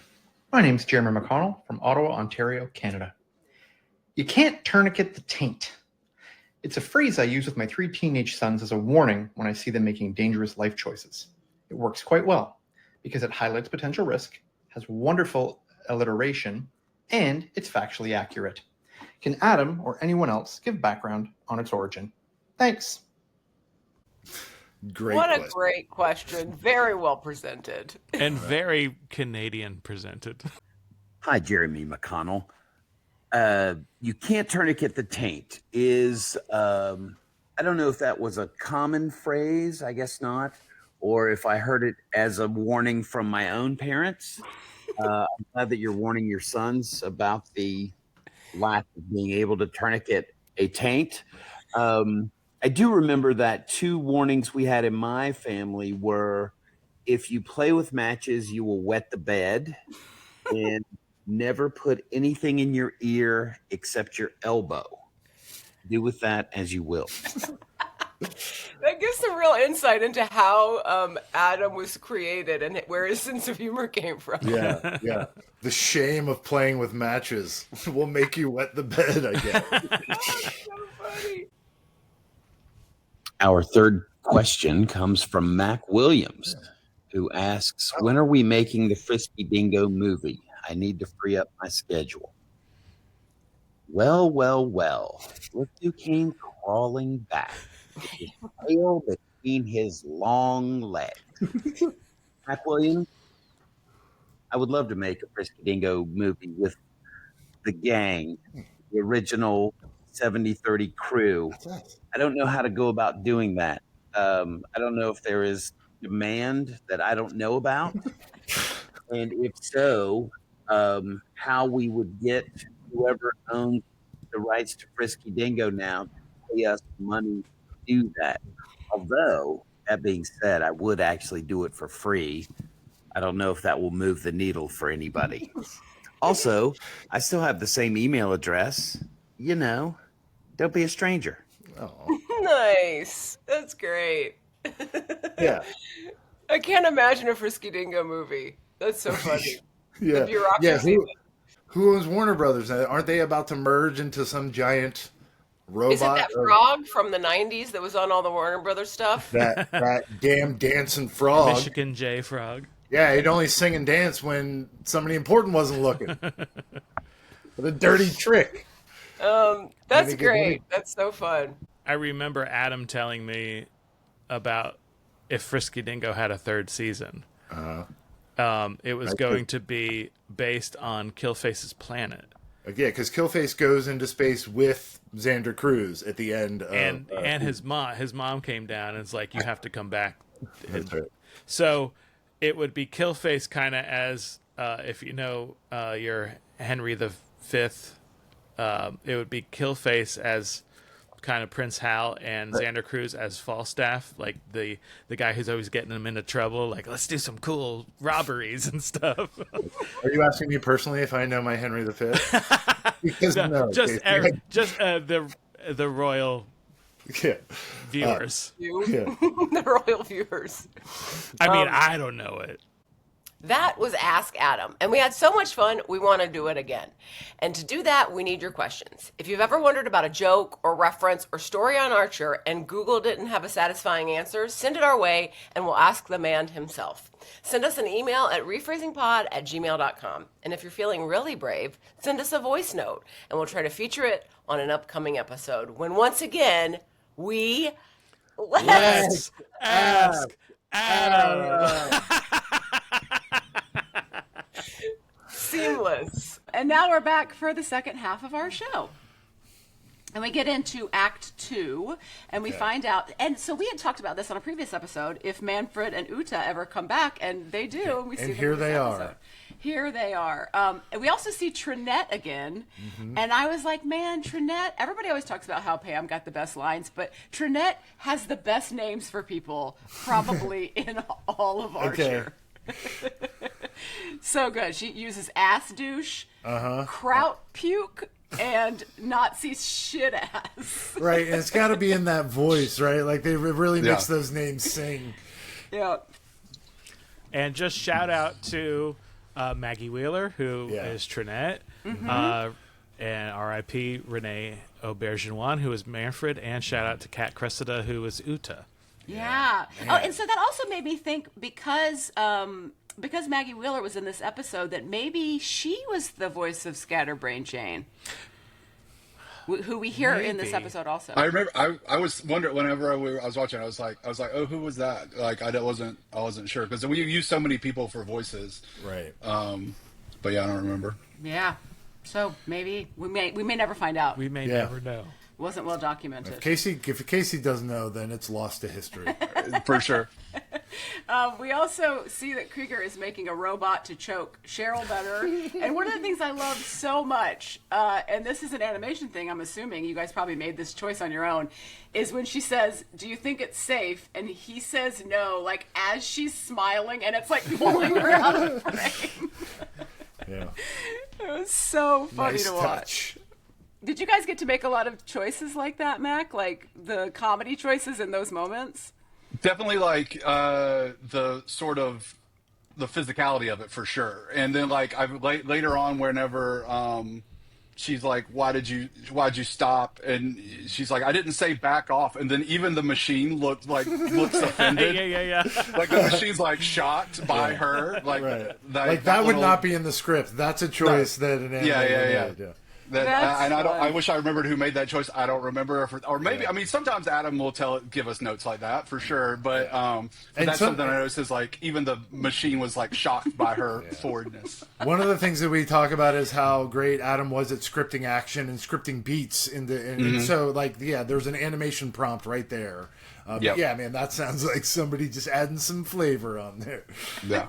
my name's Jeremy McConnell from Ottawa, Ontario, Canada. You can't tourniquet the taint. It's a phrase I use with my 3 teenage sons as a warning when I see them making dangerous life choices. It works quite well because it highlights potential risk, has wonderful alliteration, and it's factually accurate. Can Adam or anyone else give background on its origin? Thanks. What a great question. Very well presented. And very Canadian presented. Hi, Jeremy McConnell. You can't tourniquet the taint is, I don't know if that was a common phrase, I guess not, or if I heard it as a warning from my own parents. I'm glad that you're warning your sons about the lack of being able to tourniquet a taint. I do remember that 2 warnings we had in my family were, if you play with matches, you will wet the bed, and never put anything in your ear except your elbow. Do with that as you will. That gives some real insight into how Adam was created and where his sense of humor came from. Yeah, yeah. The shame of playing with matches will make you wet the bed, I guess. So funny. Our third question comes from Mack Williams, who asks, when are we making the Frisky Dingo movie? I need to free up my schedule. Well. Look who came crawling back with his tail between his long legs. Mack Williams, I would love to make a Frisky Dingo movie with the gang, the original 70-30 crew. I don't know how to go about doing that. I don't know if there is demand that I don't know about. And if so, how we would get whoever owns the rights to Frisky Dingo now to pay us money to do that. Although, that being said, I would actually do it for free. I don't know if that will move the needle for anybody. Also, I still have the same email address. Don't be a stranger. Oh. Nice. That's great. Yeah. I can't imagine a Frisky Dingo movie. That's so funny. Yeah. The bureaucracy. Who owns Warner Brothers? Aren't they about to merge into some giant robot? Is it that frog from the 90s that was on all the Warner Brothers stuff? That damn dancing frog. Michigan J Frog. Yeah, he'd only sing and dance when somebody important wasn't looking. What a dirty trick. That's great. That's so fun. I remember Adam telling me about if Frisky Dingo had a 3rd season. It was going to be based on Killface's planet. Yeah, because Killface goes into space with Xander Cruz at the end. And his mom came down and it's like, you have to come back. That's right. So it would be Killface kind of as, if you know your Henry V, it would be Killface as kind of Prince Hal and Xander Cruz as Falstaff, like the guy who's always getting them into trouble, like, let's do some cool robberies and stuff. Are you asking me personally if I know my Henry V? Because no, just the royal viewers. The royal viewers. I mean, I don't know it. That was Ask Adam, and we had so much fun, we want to do it again. And to do that, we need your questions. If you've ever wondered about a joke or reference or story on Archer and Google didn't have a satisfying answer, send it our way, and we'll ask the man himself. Send us an email at rephrasingpod@gmail.com. And if you're feeling really brave, send us a voice note, and we'll try to feature it on an upcoming episode when, once again, let's ask Adam. Seamless. And now we're back for the second half of our show. And we get into Act 2, and we find out, and so we had talked about this on a previous episode, if Manfred and Uta ever come back, and they do, and we see them here in this they episode. are. Here they are. And we also see Trinette again, and I was like, man, Trinette, everybody always talks about how Pam got the best lines, but Trinette has the best names for people, probably in all of Archer. So good. She uses ass douche, kraut puke, and Nazi shit ass. Right, and it's got to be in that voice, right? Like they really makes those names sing. Yeah. And just shout out to Maggie Wheeler, who is Trinette, and R.I.P. Renee Auberginois, who is Manfred, and shout out to Kat Cressida, who is Uta. Yeah. Oh, and so that also made me think because Maggie Wheeler was in this episode that maybe she was the voice of Scatterbrain Jane, who we hear in this episode also. I remember I was wondering whenever I was watching, I was like, oh, who was that? Like I wasn't sure because we use so many people for voices, right? But yeah, I don't remember. Yeah. So maybe we may never find out. We may never know. Wasn't well documented. If Casey doesn't know, then it's lost to history. For sure. We also see that Krieger is making a robot to choke Cheryl better. And one of the things I love so much, and this is an animation thing, I'm assuming, you guys probably made this choice on your own, is when she says, do you think it's safe? And he says no, like as she's smiling, and it's like pulling her out of the frame. Yeah. It was so funny nice to watch. Touch. Did you guys get to make a lot of choices like that, Mac? Like the comedy choices in those moments? Definitely like the sort of the physicality of it for sure. And then like later on whenever she's like, why'd you stop? And she's like, I didn't say back off. And then even the machine looks offended. Yeah. Like the machine's like shocked by her. Like that would not be in the script. That's a choice that an animator made. I wish I remembered who made that choice. I don't remember, or maybe I mean sometimes Adam will give us notes like that for sure. But that's something I noticed is like even the machine was like shocked by her forwardness. One of the things that we talk about is how great Adam was at scripting action and scripting beats and so like there's an animation prompt right there. Yeah, man, that sounds like somebody just adding some flavor on there. Yeah,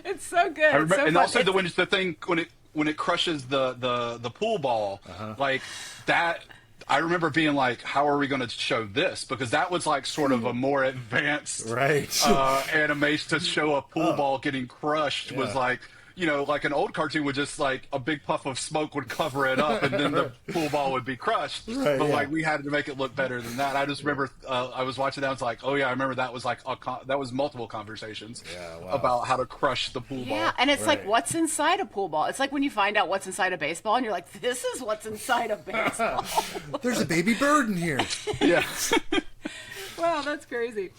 it's so good. And also the thing when it crushes the pool ball, like that, I remember being like, how are we going to show this? Because that was like sort of a more advanced animation to show a pool ball getting crushed was like, you know, like an old cartoon would just like a big puff of smoke would cover it up and then the pool ball would be crushed. But like we had to make it look better than that. I just remember I was watching that. I was like, oh yeah, I remember that was like that was multiple conversations about how to crush the pool ball. Yeah, and it's like what's inside a pool ball. It's like when you find out what's inside a baseball and you're like, this is what's inside a baseball. There's a baby bird in here. Yeah. Wow, that's crazy.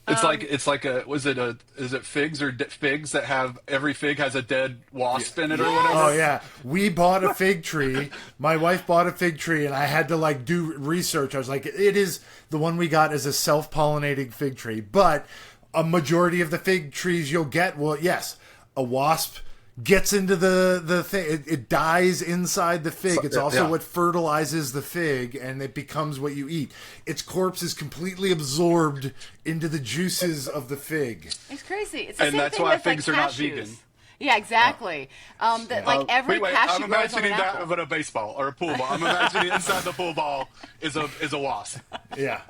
Is it figs or figs that have every fig has a dead wasp in it or whatever? Oh yeah, we bought a fig tree. My wife bought a fig tree, and I had to like do research. I was like, it is the one we got is a self-pollinating fig tree, but a majority of the fig trees you'll get a wasp gets into the thing. It dies inside the fig. It's also what fertilizes the fig, and it becomes what you eat. Its corpse is completely absorbed into the juices of the fig. It's crazy. It's the and same that's thing why with, figs like, are not cashews. vegan. Yeah, exactly. Every cashew I'm grows on imagining an that apple. of a baseball or a pool ball. I'm imagining inside the pool ball is a wasp. Yeah.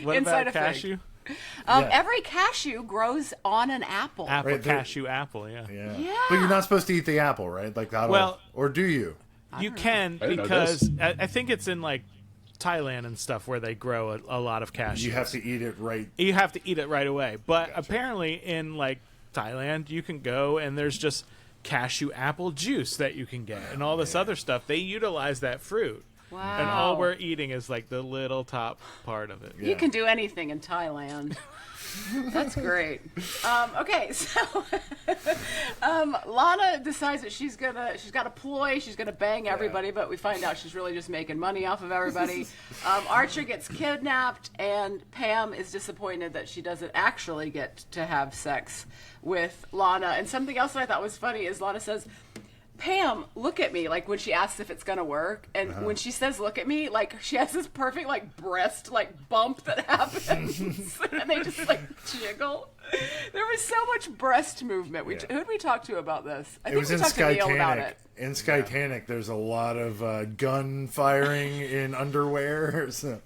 What Inside about a fig. cashew? Every cashew grows on an apple. Apple, Right, cashew, apple, Yeah. Yeah. But you're not supposed to eat the apple, right? Like that. Well- or do you? You can, I didn't know because this. I think it's in like Thailand and stuff where they grow a lot of cashews. You have to eat it right. You have to eat it right away. But apparently in like Thailand, you can go and there's just cashew apple juice that you can get and all this other stuff. They utilize that fruit. Wow. And all we're eating is like the little top part of it. You can do anything in Thailand. That's great. Okay, so Lana decides that she's got a ploy. She's gonna bang everybody, but we find out she's really just making money off of everybody. Archer gets kidnapped, and Pam is disappointed that she doesn't actually get to have sex with Lana. And something else that I thought was funny is Lana says, Pam, look at me, like when she asks if it's gonna work, and when she says look at me, like she has this perfect like breast like bump that happens and they just like jiggle. There was so much breast movement. Who'd we talk to about this? I think we talked to Neil about it. In Skytanic, there's a lot of gun firing in underwear. So.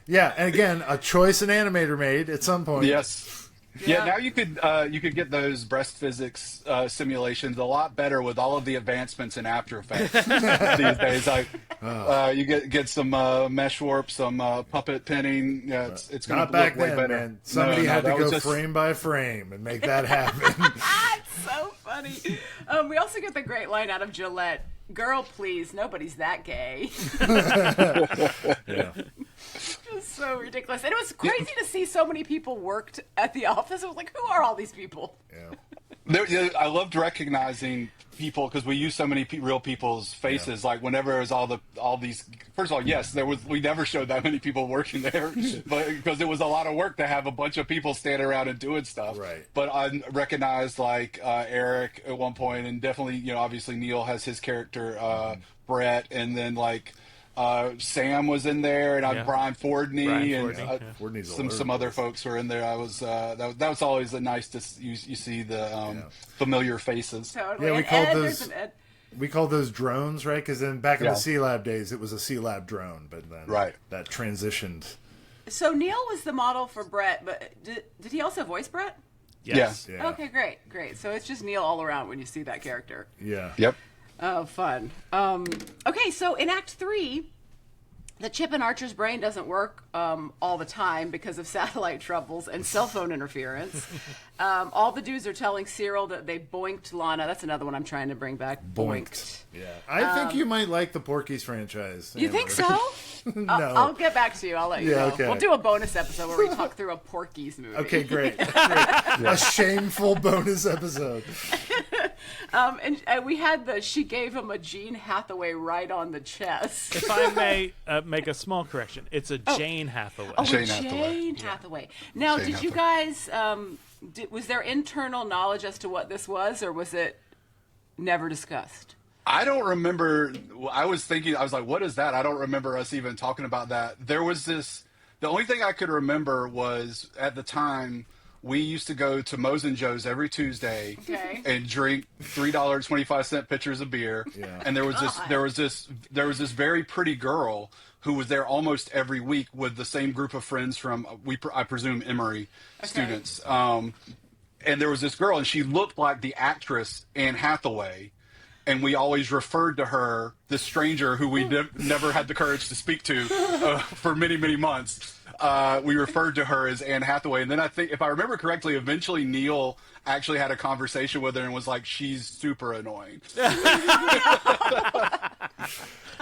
Yeah, and again, a choice an animator made at some point. Yes. Yeah, now you could get those breast physics simulations a lot better with all of the advancements in After Effects these days. Like you get some mesh warp, some puppet pinning. Yeah, it's going Not to back look way then, better. man. Somebody had to that go was just- frame by frame and make that happen. It's so funny. We also get the great line out of Gillette. Girl, please, nobody's that gay. Yeah. Just so ridiculous. And it was crazy to see so many people worked at the office. I was like, who are all these people? Yeah. I loved recognizing people because we use so many real people's faces. Like whenever it was all these. First of all, yes, we never showed that many people working there, but because it was a lot of work to have a bunch of people standing around and doing stuff. Right. But I recognized like Eric at one point, and definitely obviously Neil has his character Brett, and then like. Sam was in there, and Brian Fordney, and some other folks were in there. I was that was always nice to you see the familiar faces. Totally. Yeah, we called those drones, right? Because then back in the C-Lab days, it was a C-Lab drone, but then that transitioned. So Neil was the model for Brett, but did he also voice Brett? Yes. Yeah. Okay, great. So it's just Neil all around when you see that character. Yeah. Yep. Oh, fun. Okay, so in Act 3, the chip in Archer's brain doesn't work all the time because of satellite troubles and cell phone interference. All the dudes are telling Cyril that they boinked Lana. That's another one I'm trying to bring back. Boinked. Yeah. I think you might like the Porky's franchise. You think so? No. I'll get back to you. I'll let you know. Okay. We'll do a bonus episode where we talk through a Porky's movie. Okay, great. A shameful bonus episode. And we had she gave him a Jean Hathaway right on the chest. If I may make a small correction, it's a Jane Hathaway. Oh, Jane Jane Hathaway. Now, did you guys, was there internal knowledge as to what this was, or was it never discussed? I don't remember. I was like, what is that? I don't remember us even talking about that. There was this. The only thing I could remember was at the time we used to go to Moe's and Joe's every Tuesday and drink $3.25 pitchers of beer. Yeah. And there was this very pretty girl who was there almost every week with the same group of friends from I presume Emory students. And there was this girl, and she looked like the actress Anne Hathaway. And we always referred to her, this stranger who we never had the courage to speak to for many, many months. We referred to her as Anne Hathaway. And then I think, if I remember correctly, eventually Neil actually had a conversation with her and was like, she's super annoying.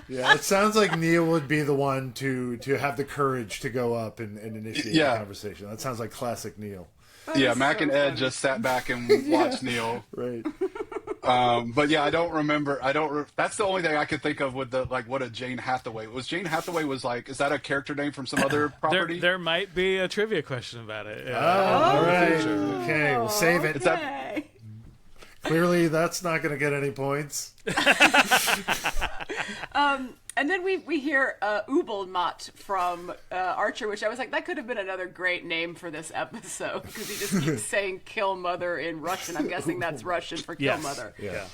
Yeah, it sounds like Neil would be the one to have the courage to go up and initiate the conversation. That sounds like classic Neil. Yeah, Mac and Ed just sat back and watched Neil. Right. But yeah, I don't remember. That's the only thing I could think of with what a Jane Hathaway was. Jane Hathaway was like, is that a character name from some other property? There might be a trivia question about it. All right. Okay, we'll save it. Is that Clearly, that's not going to get any points. And then we hear Ubelmott from Archer, which I was like, that could have been another great name for this episode, because he just keeps saying "kill mother" in Russian. I'm guessing that's Russian for "kill mother." Yeah.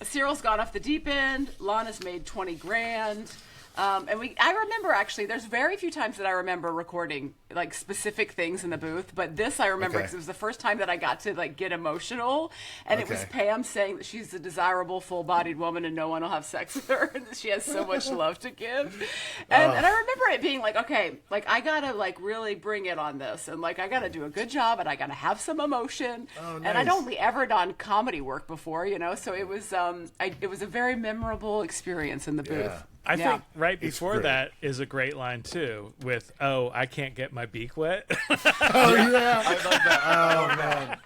Cyril's gone off the deep end. Lana's made 20 grand. I remember, actually, there's very few times that I remember recording like specific things in the booth, but this I remember because it was the first time that I got to like get emotional, and it was Pam saying that she's a desirable, full-bodied woman and no one will have sex with her, and that she has so much love to give. And I remember it being like, okay, like I gotta like really bring it on this, and like I gotta do a good job, and I gotta have some emotion. Oh, nice. And I'd only ever done comedy work before, so it was it was a very memorable experience in the booth. Yeah. I think right before that is a great line too, with I can't get my beak wet. Oh yeah, I love that. Oh man,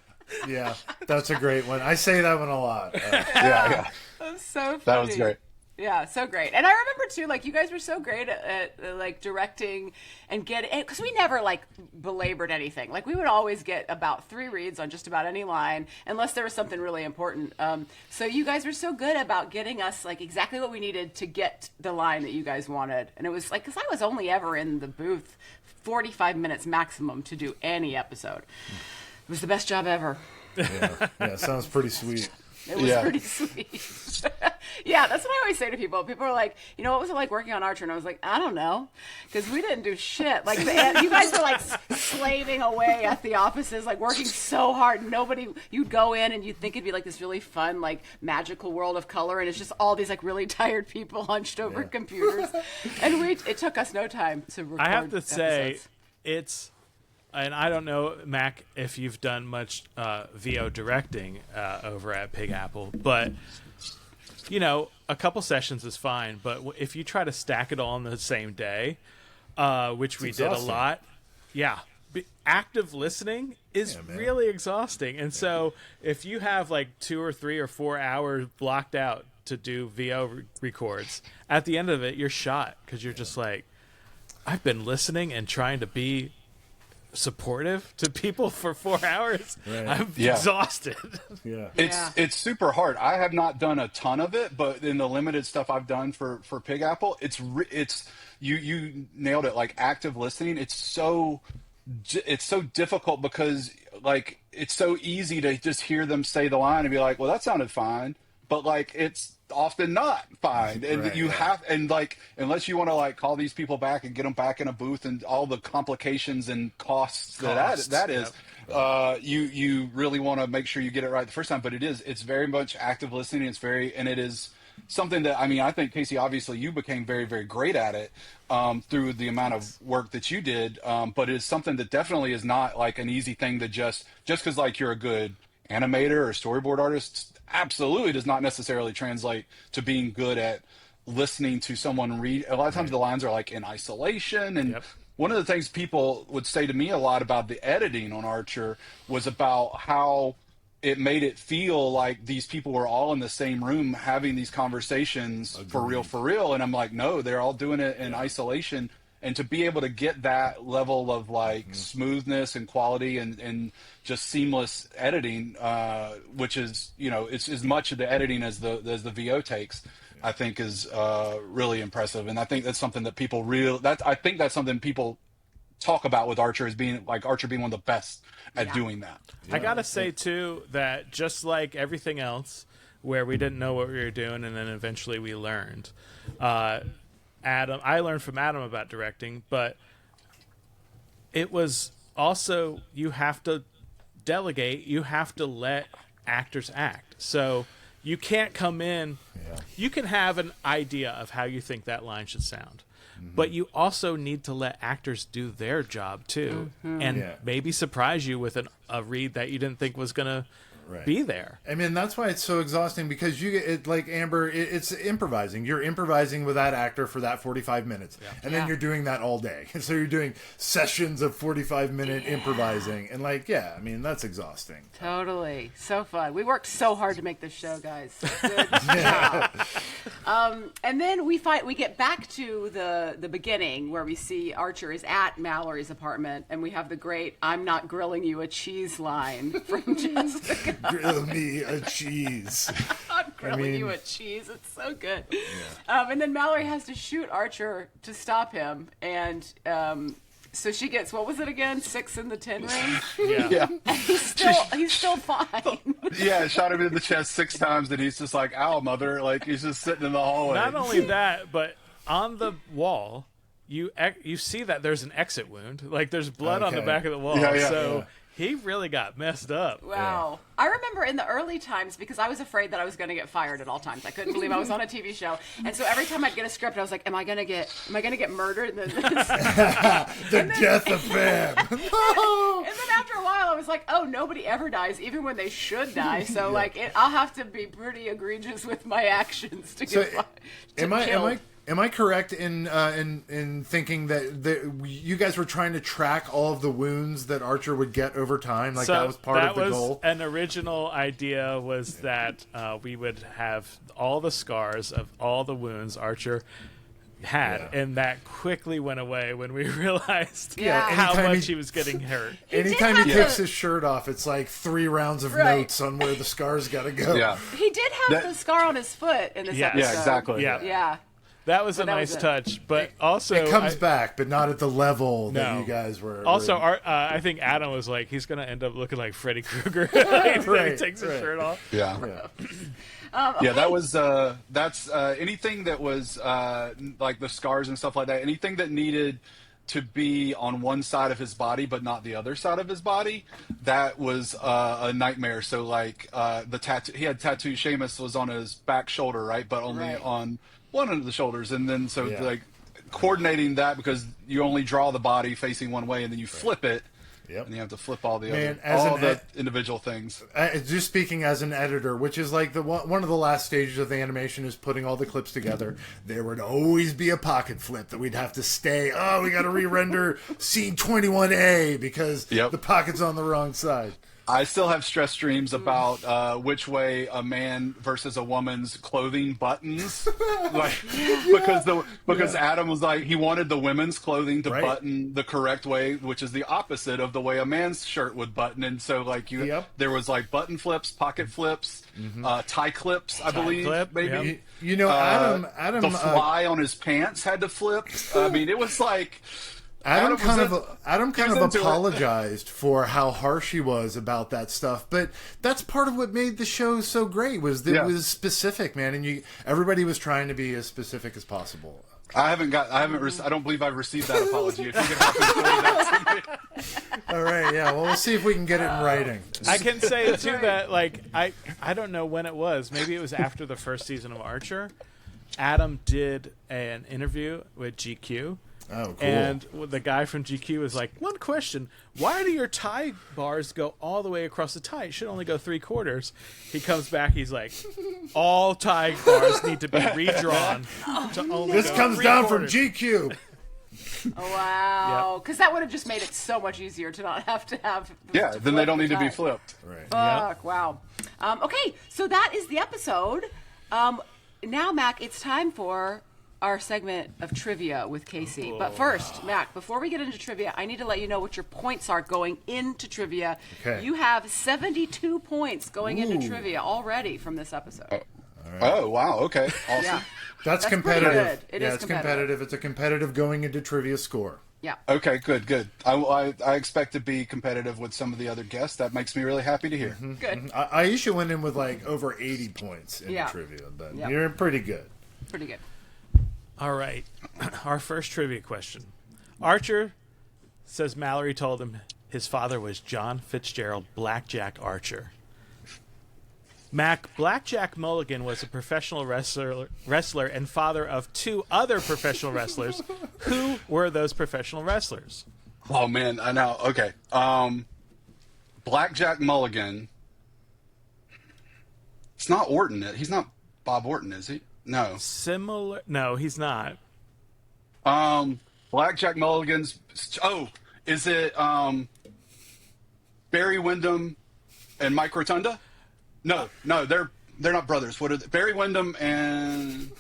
yeah, that's a great one. I say that one a lot. Yeah. That's so funny. That was great. Yeah, so great. And I remember too, like you guys were so great at like directing and getting, because we never like belabored anything. Like we would always get about 3 reads on just about any line, unless there was something really important. So you guys were so good about getting us like exactly what we needed to get the line that you guys wanted. And it was like, because I was only ever in the booth 45 minutes maximum to do any episode. It was the best job ever. Yeah, sounds pretty sweet. It was pretty sweet. Yeah, that's what I always say to people. People are like, what was it like working on Archer? And I was like, I don't know, because we didn't do shit. Like, you guys were like slaving away at the offices, like working so hard. You'd go in and you'd think it'd be like this really fun, like magical world of color, and it's just all these like really tired people hunched over computers. And it took us no time to record. I have to say, episodes. And I don't know, Mac, if you've done much VO directing over at Pig Apple, but a couple sessions is fine. But if you try to stack it all on the same day, which we did a lot, active listening is really exhausting. And so if you have like 2 or 3 or 4 hours blocked out to do VO records, at the end of it, you're shot because you're just like, I've been listening and trying to be supportive to people for 4 hours. I'm exhausted. It's super hard. I have not done a ton of it, but in the limited stuff I've done for Pig Apple, it's you nailed it. Like active listening, it's so difficult because like it's so easy to just hear them say the line and be like, well, that sounded fine, but like it's often not fine, and have, and like unless you want to like call these people back and get them back in a booth and all the complications and costs that is, you really want to make sure you get it right the first time. But it's very much active listening. And it is something that I think, Casey, obviously you became very, very great at it through the amount of work that you did, but it's something that definitely is not like an easy thing to just because like you're a good animator or storyboard artist absolutely does not necessarily translate to being good at listening to someone read. A lot of times the lines are like in isolation, and one of the things people would say to me a lot about the editing on Archer was about how it made it feel like these people were all in the same room having these conversations for real. And I'm like, no, they're all doing it in isolation. And to be able to get that level of like smoothness and quality and just seamless editing, which is, it's as much of the editing as the VO takes, I think is really impressive. And I think that's something that people I think that's something people talk about with Archer as being like Archer being one of the best at doing that. I gotta say too that just like everything else, where we didn't know what we were doing, and then eventually we learned. I learned from Adam about directing, but it was also you have to delegate. You have to let actors act. So you can't come in. You can have an idea of how you think that line should sound. But you also need to let actors do their job too, and maybe surprise you with a read that you didn't think was going to be there. I mean, that's why it's so exhausting, because like Amber, it's improvising. You're improvising with that actor for that 45 minutes, and then you're doing that all day. And so you're doing sessions of 45-minute improvising, and like, I mean, that's exhausting. Totally. So fun. We worked so hard to make this show, guys. Good job. And then we get back to the beginning where we see Archer is at Mallory's apartment, and we have the great "I'm not grilling you a cheese" line from Jessica. Grill me a cheese. I'm grilling you a cheese. It's so good. Yeah. And then Mallory has to shoot Archer to stop him, and so she gets, what was it again? 6 in the 10 ring? Yeah. And he's still fine. Yeah, shot him in the chest 6 times, and he's just like, "Ow, mother!" Like he's just sitting in the hallway. Not only that, but on the wall, you see that there's an exit wound. Like there's blood on the back of the wall. So he really got messed up. Wow. I remember in the early times, because I was afraid that I was going to get fired at all times. I couldn't believe I was on a TV show. And so every time I'd get a script, I was like, am I going to get murdered? The death of Pam. And then after a while, I was like, oh, nobody ever dies, even when they should die. So I'll have to be pretty egregious with my actions to get killed. Am I correct in thinking that you guys were trying to track all of the wounds that Archer would get over time? Like that was part of the goal? An original idea was that we would have all the scars of all the wounds Archer had, and that quickly went away when we realized how much he was getting hurt. Anytime he takes his shirt off, it's like 3 rounds of notes on where the scars got to go. Yeah. He did have the scar on his foot in this episode. Yeah, exactly. Yeah. That was a nice touch, but also it comes back, but not at the level that you guys were. Also, I think Adam was like, he's going to end up looking like Freddy Krueger. He takes his shirt off. Yeah. Okay. That was that's anything that was like the scars and stuff like that. Anything that needed to be on one side of his body but not the other side of his body, that was a nightmare. So like the tattoo, he had tattoo. Seamus was on his back shoulder, right, but only on one of the shoulders, and then like coordinating that, because you only draw the body facing one way and then you flip it. Yep. And you have to flip all the individual things. Just speaking as an editor, which is like one of the last stages of the animation is putting all the clips together. There would always be a pocket flip that we'd have to stay. Oh, we got to re-render scene 21A because the pocket's on the wrong side. I still have stress dreams about which way a man versus a woman's clothing buttons, like because Adam was like, he wanted the women's clothing to button the correct way, which is the opposite of the way a man's shirt would button, and so like there was like button flips, pocket flips, tie clips, I believe, maybe. You know, Adam, the fly on his pants had to flip. I mean, it was like. Adam kind of apologized for how harsh he was about that stuff, but that's part of what made the show so great. Was that it was specific, man, and everybody was trying to be as specific as possible. I don't believe I've received that apology. If you could help me that. All right, well, we'll see if we can get it in writing. I can say too that like I don't know when it was. Maybe it was after the first season of Archer. Adam did an interview with GQ. Oh, cool. And the guy from GQ was like, one question, why do your tie bars go all the way across the tie? It should only go 3/4. He comes back, he's like, all tie bars need to be redrawn. This comes down from GQ. Oh, wow. Because that would have just made it so much easier to not have to have... then they don't need to be flipped. Right. Fuck, wow. Okay, so that is the episode. Now, Mac, it's time for... our segment of trivia with Casey. But first, Mac, before we get into trivia, I need to let you know what your points are going into trivia. Okay. You have 72 points going into trivia already from this episode. Oh, wow. Okay. Awesome. Yeah. That's competitive. It is competitive. It's a competitive going into trivia score. Yeah. Okay, good. I expect to be competitive with some of the other guests. That makes me really happy to hear. Mm-hmm. Good. Aisha went in with like over 80 points in trivia, but you're pretty good. Pretty good. All right. Our first trivia question. Archer says Mallory told him his father was John Fitzgerald Blackjack Archer. Mac Blackjack Mulligan was a professional wrestler and father of 2 other professional wrestlers. Who were those professional wrestlers? Oh, man. I know. Okay. Blackjack Mulligan. It's not Orton. He's not Bob Orton, is he? No. Similar? No, he's not. Blackjack Mulligan's. Oh, is it Barry Windham and Mike Rotunda? No, they're not brothers. What are they? Barry Windham and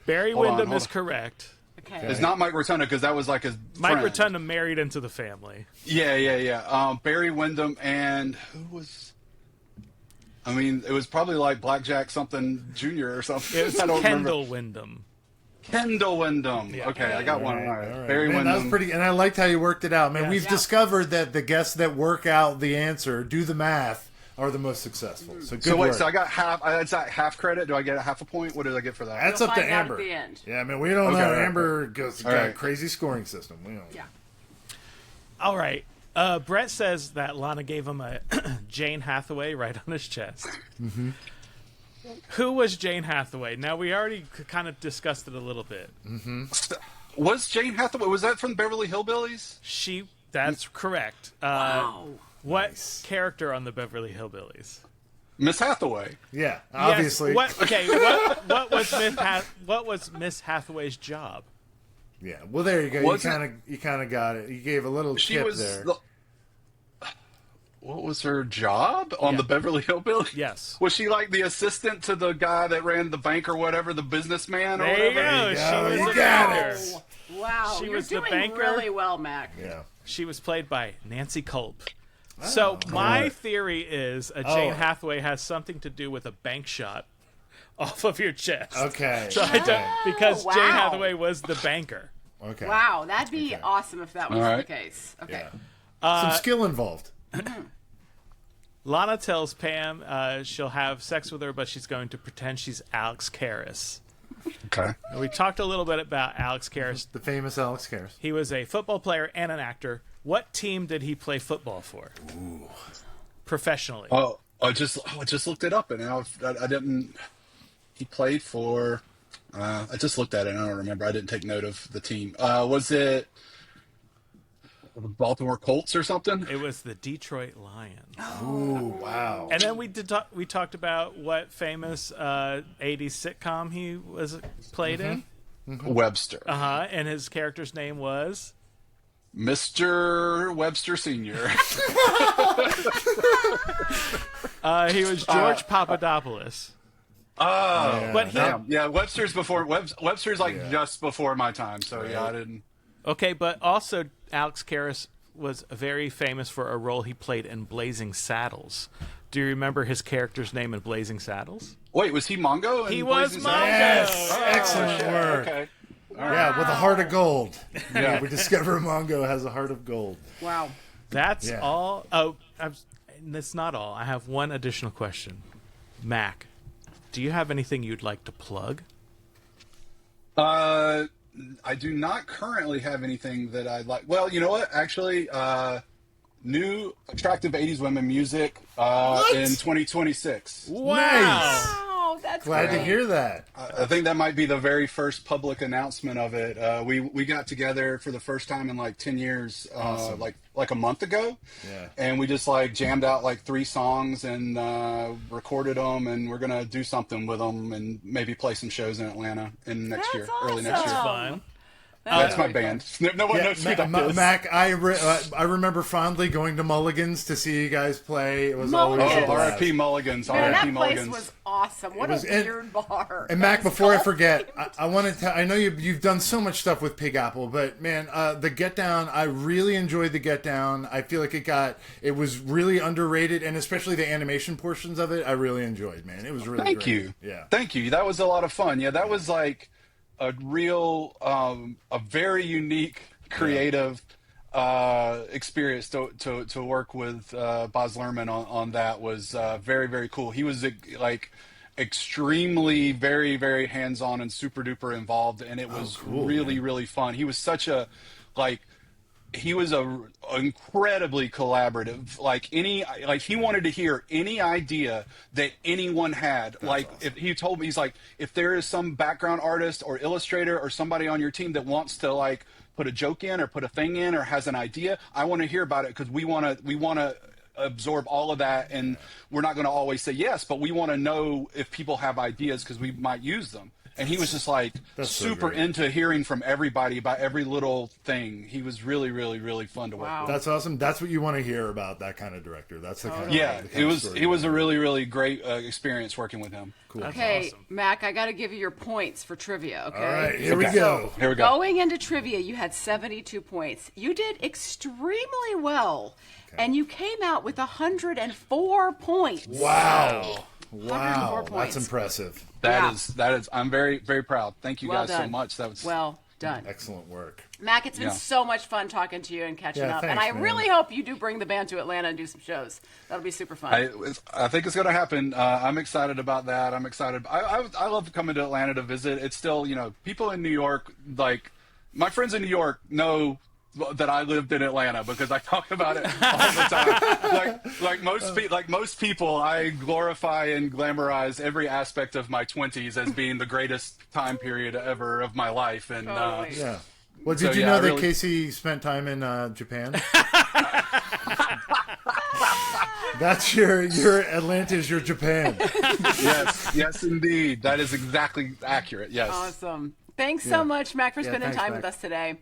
Barry Windham is correct. Okay. It's not Mike Rotunda because that was like his Mike friend. Rotunda married into the family. Yeah. Barry Windham and who was? I mean, it was probably like Blackjack something Jr. or something. It was Kendall Windham. Kendall Windham. Yeah. Okay, I got one. All right. Barry Windham. That was pretty, and I liked how you worked it out, man. We've discovered that the guests that work out the answer, do the math, are the most successful. So good work. So I got half. It's like half credit. Do I get a half a point? What did I get for that? That's up to Amber. At the end. Yeah, I mean, we don't know. Amber got a crazy scoring system. We don't. Yeah. All right. Brett says that Lana gave him a Jane Hathaway right on his chest. Mm-hmm. Who was Jane Hathaway? Now, we already kind of discussed it a little bit. Mm-hmm. Was Jane Hathaway, was that from Beverly Hillbillies? That's correct. Wow. What character on the Beverly Hillbillies? Miss Hathaway. Yeah, obviously. Yes. What was Miss Hathaway's job? Yeah, well, there you go. You kind of got it. You gave a little tip there. What was her job on the Beverly Hillbillies? Yes. Was she like the assistant to the guy that ran the bank or whatever, the businessman or there whatever? You go. She was the banker. Wow, she you're was doing the banker. really well, Mac. Yeah. She was played by Nancy Culp. So my theory is Jane Hathaway has something to do with a bank shot off of your chest. Okay. So because Jane Hathaway was the banker. Okay. Wow, that'd be awesome if that was the case. Okay. Yeah. Some skill involved. Lana tells Pam she'll have sex with her, but she's going to pretend she's Alex Karras. Okay. And we talked a little bit about Alex Karras. The famous Alex Karras. He was a football player and an actor. What team did he play football for? Ooh. Professionally. I just looked it up, and now I didn't. He played for. I just looked at it, and I don't remember. I didn't take note of the team. Was it the Baltimore Colts or something? It was the Detroit Lions. Oh, wow. And then we talked about what famous 80s sitcom he was played in. Mm-hmm. Webster. And his character's name was Mr. Webster Sr. He was George Papadopoulos. But Webster's before Webster's like just before my time, so I didn't. Okay, but also Alex Karras was very famous for a role he played in Blazing Saddles. Do you remember his character's name in Blazing Saddles? Wait, was he Mongo? He was Mongo. Yes, excellent work. Okay. Yeah, with a heart of gold. Yeah, we discover Mongo has a heart of gold. Wow. That's all. Oh, that's not all. I have one additional question. Mac, do you have anything you'd like to plug? I do not currently have anything that I'd like. Well, you know what? Actually, new attractive 80s women music in 2026. Wow. Nice. Oh, that's Glad great. to hear that. I think that might be the very first public announcement of it. We got together for the first time in like 10 years, Awesome. like a month ago. Yeah. And we just like jammed out like 3 songs and recorded them, and we're gonna do something with them and maybe play some shows in Atlanta in next year, early next year. awesome. Fun. That's my band. No one knows who that is. Mac, I remember fondly going to Mulligan's to see you guys play. It was always a blast. R.I.P. Mulligan's. Man, R.I.P. that place Mulligan's. was awesome. What a weird bar. And Mac, before I forget, I want to tell. I know you've done so much stuff with Pig Apple, but man, the Get Down, I really enjoyed the Get Down. I feel like it was really underrated, and especially the animation portions of it, I really enjoyed. Man, it was really. Thank great. you. Yeah. Thank you. That was a lot of fun. Yeah, that was like a real, a very unique, creative experience to work with Baz Luhrmann on that was very, very cool. He was like extremely, very, very hands-on and super duper involved, and it was really, really fun. He was such a he was incredibly collaborative. He wanted to hear any idea that anyone had. That's awesome. If he told me, he's like, if there is some background artist or illustrator or somebody on your team that wants to like put a joke in or put a thing in or has an idea, I want to hear about it, because we want to absorb all of that, and we're not going to always say yes, but we want to know if people have ideas because we might use them. And he was just like super into hearing from everybody about every little thing. He was really, really, really fun to work with. That's awesome. That's what you want to hear about that kind of director. That's the kind of it was a really, really great experience working with him. Cool. Okay, awesome. Mac, I got to give you your points for trivia, okay? All right, here we go. Here we go. Going into trivia, you had 72 points. You did extremely well, and you came out with 104 points. Wow. 104 points. That's impressive. That is. I'm very, very proud. Thank you guys so much. That was well done. Excellent work. Mac, it's been so much fun talking to you and catching up. Thanks, and I man. really hope you do bring the band to Atlanta and do some shows. That'll be super fun. I think it's going to happen. I'm excited about that. I'm excited. I love coming to Atlanta to visit. It's still, people in New York, like my friends in New York know that I lived in Atlanta because I talk about it all the time. like most people, I glorify and glamorize every aspect of my 20s as being the greatest time period ever of my life. And Well, did you know that Casey spent time in Japan? That's your Atlanta is your Japan. Yes, indeed. That is exactly accurate. Yes. Awesome. Thanks so much, Mac, for spending time with us today.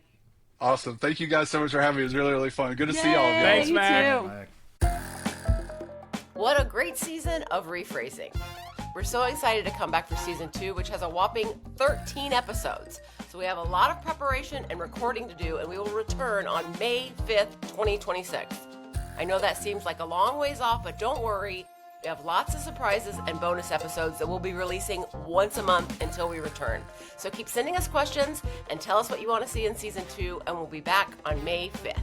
Awesome. Thank you guys so much for having me. It was really, really fun. Good to see all of you. Thanks, Mac. What a great season of rephrasing. We're so excited to come back for season 2, which has a whopping 13 episodes. So we have a lot of preparation and recording to do, and we will return on May 5th, 2026. I know that seems like a long ways off, but don't worry. We have lots of surprises and bonus episodes that we'll be releasing once a month until we return. So keep sending us questions and tell us what you want to see in season 2, and we'll be back on May 5th.